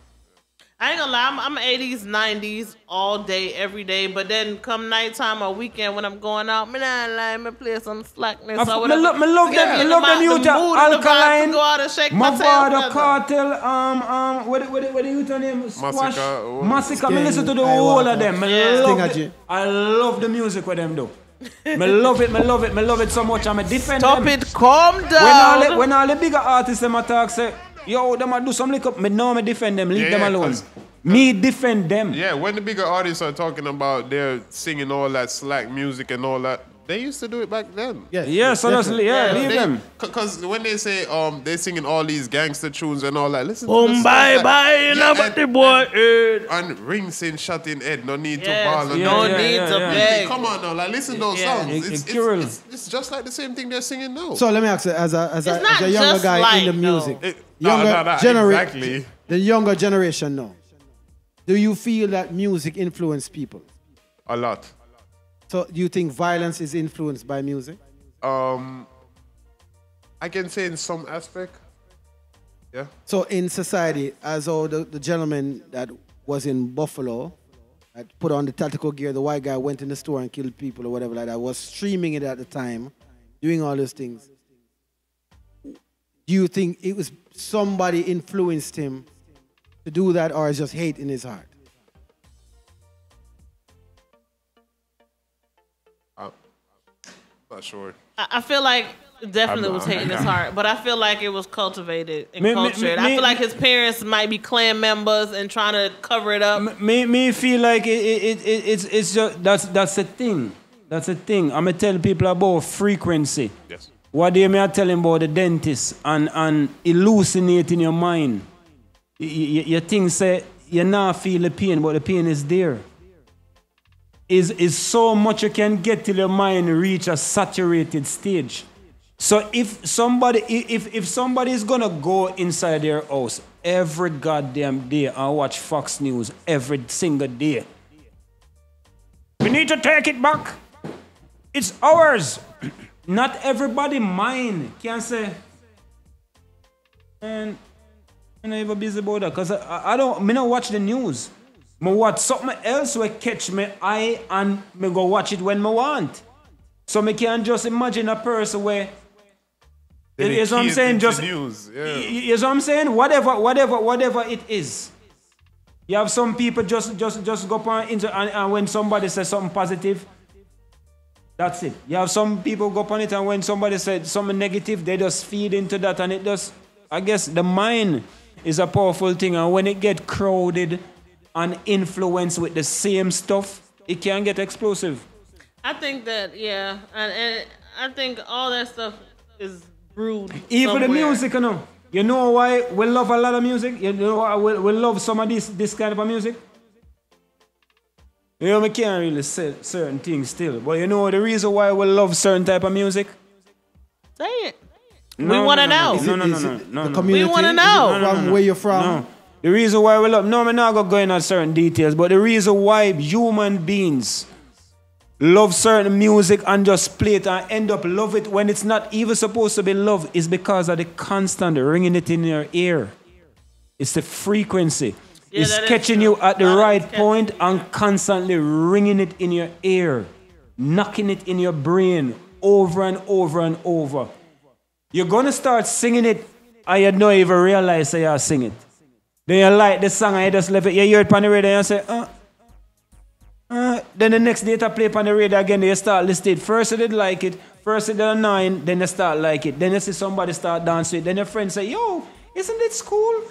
I ain't gonna lie, I'm 80s, 90s all day, every day. But then come nighttime or weekend when I'm going out, man, I play some slackness or whatever. I love them youth Alkaline, go out and shake my my father tail. Cartel, what the youth name? Squash, Massacre. I listen to the I whole want of them. I love the music with them though. I love it so much. I'm a defend Stop them. it, calm down. When all the bigger artists them attack say, yo, them a do some lick up. Me know me defend them. Leave them alone. Me defend them. Yeah, when the bigger artists are talking about they're singing all that slack music and all that, they used to do it back then. Yes, honestly, leave them. Because when they say they're singing all these gangster tunes and all that, listen to the bye, the boy. And ring sing shut in head, no need to Yes, ball. no need to beg. Come on now, like listen to those songs. It's just like the same thing they're singing now. So let me ask you, as a younger just guy like, in the music, Exactly. the younger generation now, do you feel that music influence people? A lot. So do you think violence is influenced by music? I can say in some aspect. Yeah. So in society, as all the gentleman that was in Buffalo, that put on the tactical gear, the white guy went in the store and killed people or whatever like that, was streaming it at the time, doing all those things. Do you think it was somebody influenced him to do that, or is just hate in his heart? Not sure. I feel like definitely was hating his heart, but I feel like it was cultivated and cultured. I feel like his parents might be clan members and trying to cover it up. Me feel like it's just that's a thing. That's a thing. I'm gonna tell people about frequency. Yes. What they may tell him about the dentist and hallucinating your mind. You think say you not feel the pain, but the pain is there. Is so much you can get till your mind reach a saturated stage. So if somebody is gonna go inside their house every goddamn day and watch Fox News every single day, we need to take it back. It's ours. Not everybody mind can say, man, I'm not even busy about that because I don't watch the news. I watch something else will catch me eye and me go watch it when I want. So I can't just imagine a person where is what I'm saying, just news. Yeah. Is what I'm saying, whatever it is. You have some people just go up and when somebody says something positive, that's it. You have some people go up on it and when somebody says something negative, they just feed into that and it just, I guess the mind is a powerful thing and when it get crowded and influenced with the same stuff, it can get explosive. I think that, yeah, and I think all that stuff is brewed Even somewhere. the music, you know why we love a lot of music? You know why we love some of this kind of music? You know, we can't really say certain things still, but you know the reason why we love certain type of music? Say it. We want to know. No. The community, We wanna know. from where you're from. No. The reason why we love, no, we're not going to go into certain details, but the reason why human beings love certain music and just play it and end up love it when it's not even supposed to be love is because of the constant ringing it in your ear. It's the frequency. Yeah, it's catching you at the right point and constantly ringing it in your ear, knocking it in your brain over and over and over. You're going to start singing it and you don't even realize that you're singing it. Then you like the song and you just left it. You hear it on the radio and you say, then the next day you play it on the radio again, you start listening. First you did like it, first you did annoying, then you start like it. Then you see somebody start dancing it. Then your friend say, yo, isn't it cool?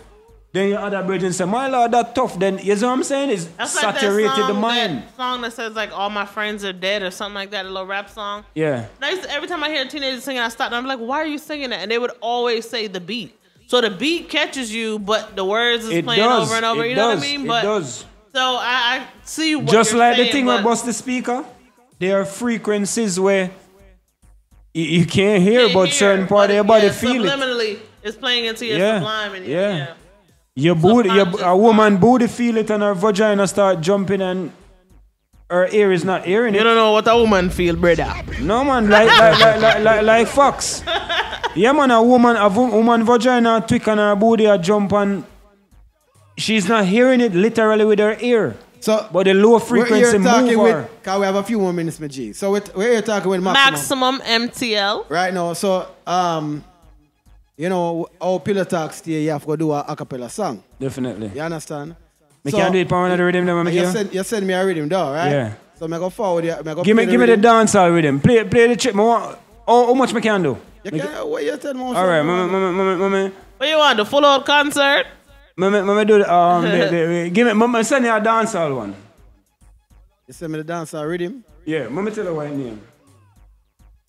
Then your other brethren say, my lord, that's tough. Then, you know what I'm saying? It's That's saturated like that the song, mind. That song that says like all my friends are dead or something like that, a little rap song. Yeah. And I used to, every time I hear a teenager singing, I stop and I'm like, why are you singing that? And they would always say the beat. So the beat catches you, but the words is playing over and over. You know what I mean? It does. So I see what Just you're like saying, the thing but about the speaker, there are frequencies where you can't hear, can't but hear, certain part of your body feel it. Subliminally, it's playing into your Yeah. sublime. And Yeah. Your booty, a woman booty feel it and her vagina start jumping and her ear is not hearing You it. don't know what a woman feel, brother. No man, like fox. Yeah man, a woman vagina tweak and her booty a jump and she's not hearing it literally with her ear. So, but the low frequency we're talking move her. Because we have a few more minutes, my G. So we're here talking with Maximum. MTL. Right now, so, you know, our Pillow Talk stay, you have to do a acapella song. Definitely. You understand? Me can't do it for another rhythm, then, you send me a rhythm, though, right? Yeah. So I go forward. Give me the dancehall rhythm. Play the chip. How much me can do? You can, what you tell me? All right, mama. What you want? The full out concert? Mama do give me. Mama send you a dancehall one. You send me the dancehall rhythm? Yeah. Mama tell her what name.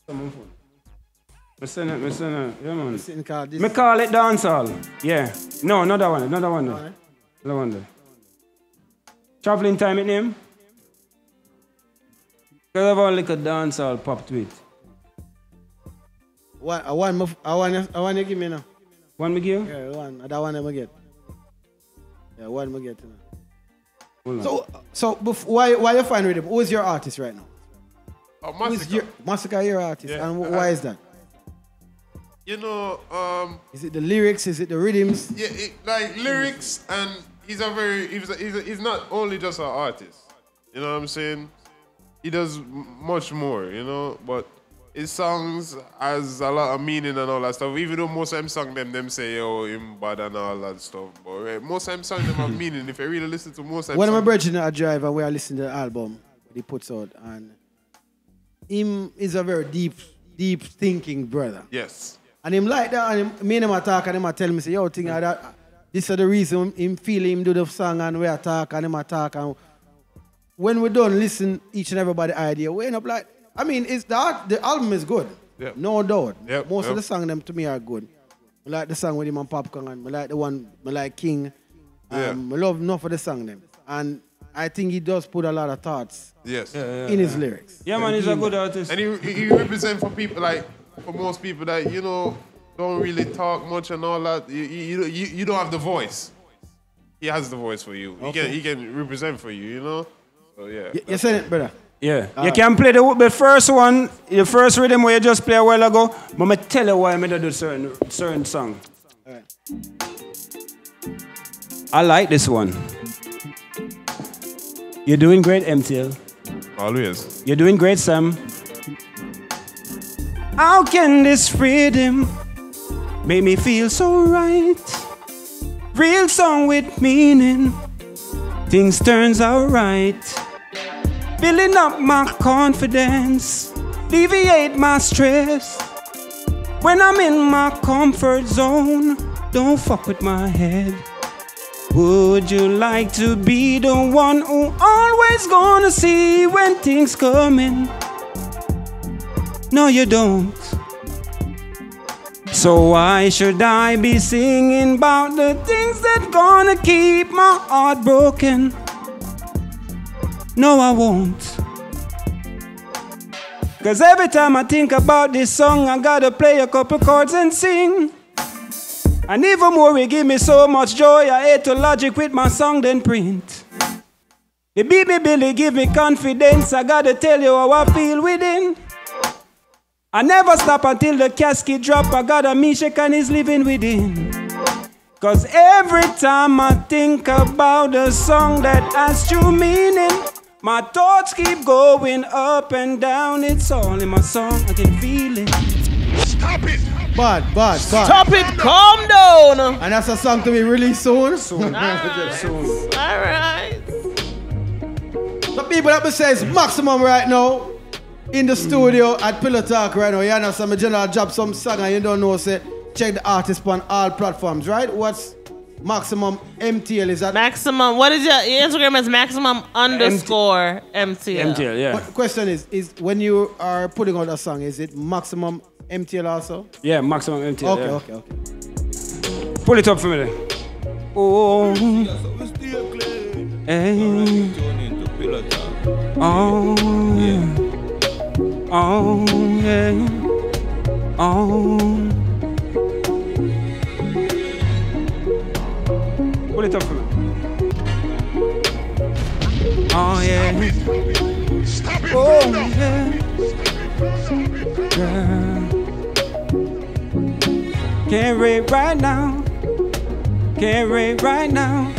Someone phone. Me send it. Yeah, man. Me call it dancehall. Yeah. No, not that one. Another one. Traveling time it name. Because I've only like a dancehall pop to it. I want you give me now. One me give? Yeah, one. That one I get. Yeah, one I get now. So why you find rhythm? Who is your artist right now? Massacre. Massacre your artist. Yeah. And why is that? You know, is it the lyrics? Is it the rhythms? Yeah, like lyrics, and he's not only just an artist. You know what I'm saying? He does much more, you know, but his songs has a lot of meaning and all that stuff. Even though most of them songs them say, yo, him bad and all that stuff. But most of them songs them have meaning. If you really listen to most of them One of my brethren at drive and we are listening to the album that he puts out, and him is a very deep thinking brother. Yes. And him like that, and me and him talk, and him tell me, say, yo, thing like that, this is the reason him feel him do the song, and we talk, and him talk, and when we don't listen each and everybody idea, we end up like, I mean, the album is good. Yep. No doubt. Yep. Most of the songs them to me are good. I like the song with him and Popcorn, and I like the one, I like King. I love enough of the song them. And I think he does put a lot of thoughts in his lyrics. Yeah, man, he's a good artist. And he represents for people like, for most people that, you know, don't really talk much and all that. You don't have the voice. He has the voice for you. Okay. He can represent for you, you know? So, yeah. You said it, brother. Yeah. You can play the first one, the first rhythm where you just play a while ago, but I tell you why I made do certain song. All right. I like this one. You're doing great, MTL. Always. You're doing great, Sam. How can this rhythm make me feel so right? Real song with meaning. Things turns out right. Building up my confidence. Alleviate my stress. When I'm in my comfort zone, don't fuck with my head. Would you like to be the one who always gonna see when things coming? No, you don't. So why should I be singing about the things that gonna keep my heart broken? No, I won't. Cause every time I think about this song, I gotta play a couple chords and sing. And even more, it give me so much joy. I hate to logic with my song then print. The beat me Billy give me confidence. I gotta tell you how I feel within. I never stop until the casket drop. I got a Mishak and he's living within. Cause every time I think about a song that has true meaning, my thoughts keep going up and down. It's all in my song, I can feel it. Stop it! Bad. Stop it, calm down. And that's a song to be released soon. Soon. Alright. The people that says Maximum right now in the studio at Pillow Talk right now. You know, some general drop some song and you don't know, say check the artist on all platforms, right? What's Maximum MTL? Is that Maximum? What is your Instagram? Is Maximum _MTL. MTL, yeah. But the question is when you are putting out a song, is it Maximum MTL also? Yeah, Maximum MTL. Okay. Pull it up for me then. Oh. Hey. Oh. Yeah. Oh, yeah. Oh. Pull it up for me. Oh, yeah. Stop it! Oh, yeah. Girl. Can't wait right now. Can't wait right now.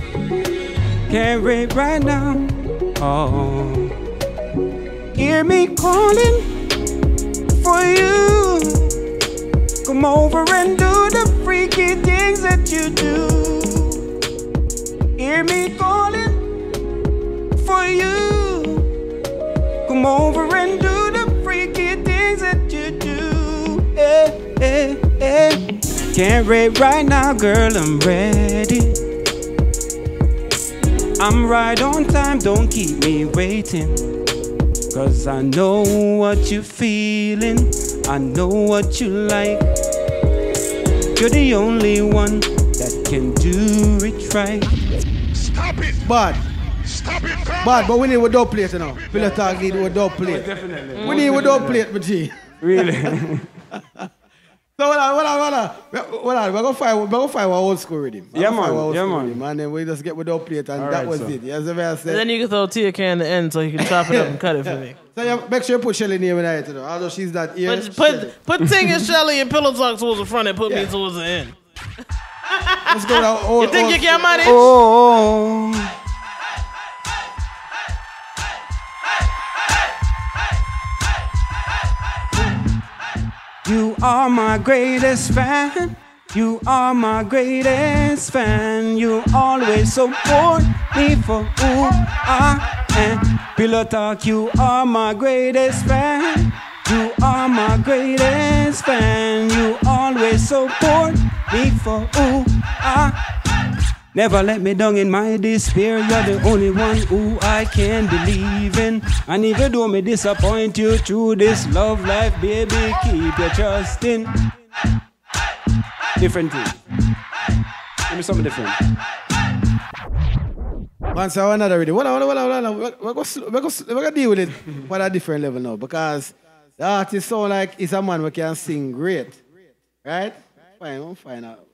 Can't wait right now. Oh, hear me calling for you. Come over and do the freaky things that you do. Hear me calling for you. Come over and do the freaky things that you do. Hey, hey, hey. Can't wait right now, girl, I'm ready. I'm right on time, don't keep me waiting. Cause I know what you're feeling, I know what you like. You're the only one that can do it right. Stop it! Bad. Stop it! Bad, but we need a dub plate, you know. Pillow Talk need a dub plate. Definitely. We need a dub plate, but G. Really? So we're gonna find our old school rhythm. Yeah, man. And then we just get with dub plate and that was it. Yes, the way I said. And then you can throw Tia K in the end so you can chop it up and cut it for me. So you make sure you put Shelly name in it, you know. Although she's not here. Put Ting and Shelly and Pillow Talk towards the front and put me towards the end. Let's go down old. You think you can manage? Oh. You are my greatest fan. You are my greatest fan. You always support me for who I am. Pillow Talk, you are my greatest fan. You are my greatest fan. You always support me for who I am. Never let me down in my despair. You're the only one who I can believe in. And even though me disappoint you through this love life, baby, keep your trust in. Different thing. Give me something different. Once I another ready. We're gonna deal with it on a different level now because the artist sound like he's a man who can sing great. Right? Fine, we'll find out.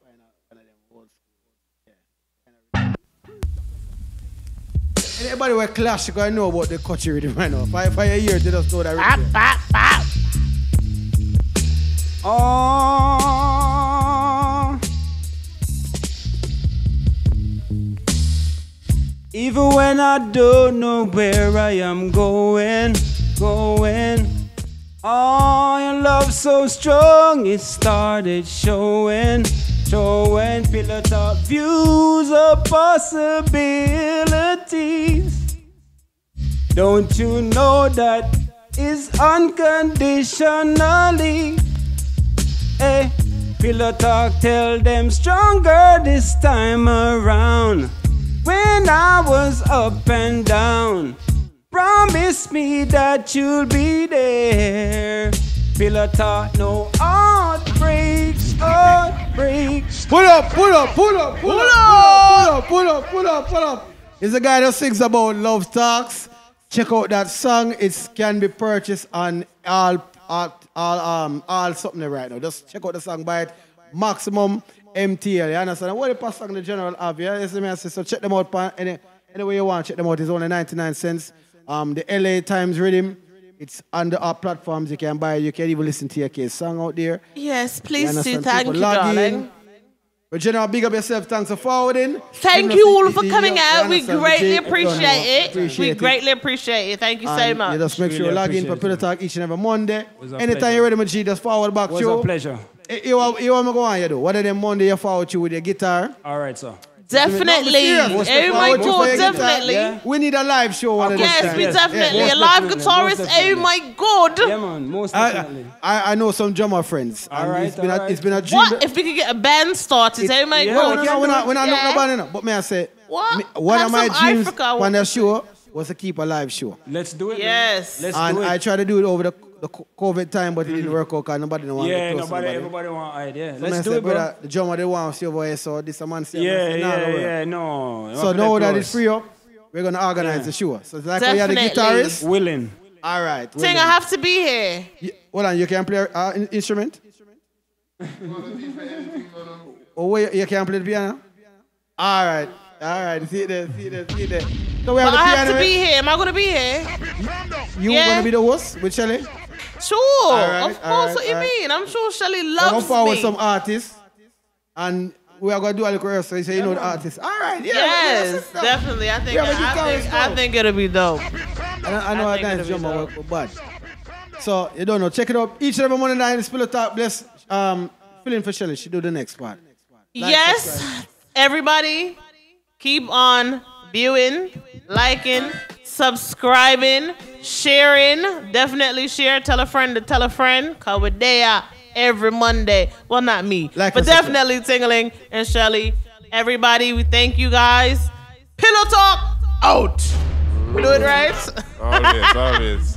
Anybody with clash, I know about the country rhythm right now. For a year, they just know that rhythm. Oh, even when I don't know where I am going. Oh, your love so strong, it started showing. Pillow Talk views of possibilities. Don't you know that is unconditionally? Hey, Pillow Talk tell them stronger this time around. When I was up and down, promise me that you'll be there. Pillow Talk, no heartbreaks. Pull up. It's a guy that sings about love talks. Check out that song. It can be purchased on all something right now. Just check out the song by it. Maximum MTL. You understand? What the song the general have? Yeah? So check them out any way you want. Check them out. It's only 99 cents. The LA Times Rhythm. It's on the app platforms. You can buy it. You can even listen to your case song out there. Yes, please do. Thank you, darling. But General, big up yourself. Thanks for forwarding. Thank you all for coming out. We greatly appreciate it. We greatly appreciate it. Thank you so much. You just make sure you log in for Pillow Talk each and every Monday. Anytime you're ready, my G, just forward back to you. It was a pleasure. You want me to go on, you do? One of them Monday you forward you with your guitar. All right, sir. Definitely. Oh my God, definitely. Yeah. We need a live show one of Yes, we definitely. A live guitarist. Oh my God. Yeah, man. Most definitely. I know some drummer friends. All right, it's been a dream. What if we could get a band started? Oh my God. We're not looking about it. But may I say, what? One of my dreams on the show was to keep a live show. Let's do it. Yes. Let's do it. And I tried to do it over the COVID time, but it didn't work out because nobody didn't want to everybody want idea. So let's do it, bro. The drummer, they want to see over here, so this a man say, no. So now that it's free up, we're going to organize the show. So it's like we are the guitarist. Willing. All right. Ting, I have to be here. Hold on, you can play an instrument? Wait, you can play the piano? All right. See there. So we have the I piano. have to be here. Am I going to be here? You going to be the host with Shelly? Sure. Of course. What you mean? I'm sure Shelly loves me. I'm forward some artists. And we are gonna do a little rehearsal. So you know the artist. All right, yeah. Yes, definitely. I think it'll be dope. I know I dance drummer work, but so you don't know. Check it out. Each and every Monday night, it's Pillow Talk. Bless filling for Shelly. She do the next part. Yes, everybody, keep on viewing, liking, subscribing, sharing. Definitely share. Tell a friend to tell a friend. Cause we're there every Monday. Well, not me, but definitely Tingling and Shelly. Everybody, we thank you guys. Pillow Talk out. We do it right. Always.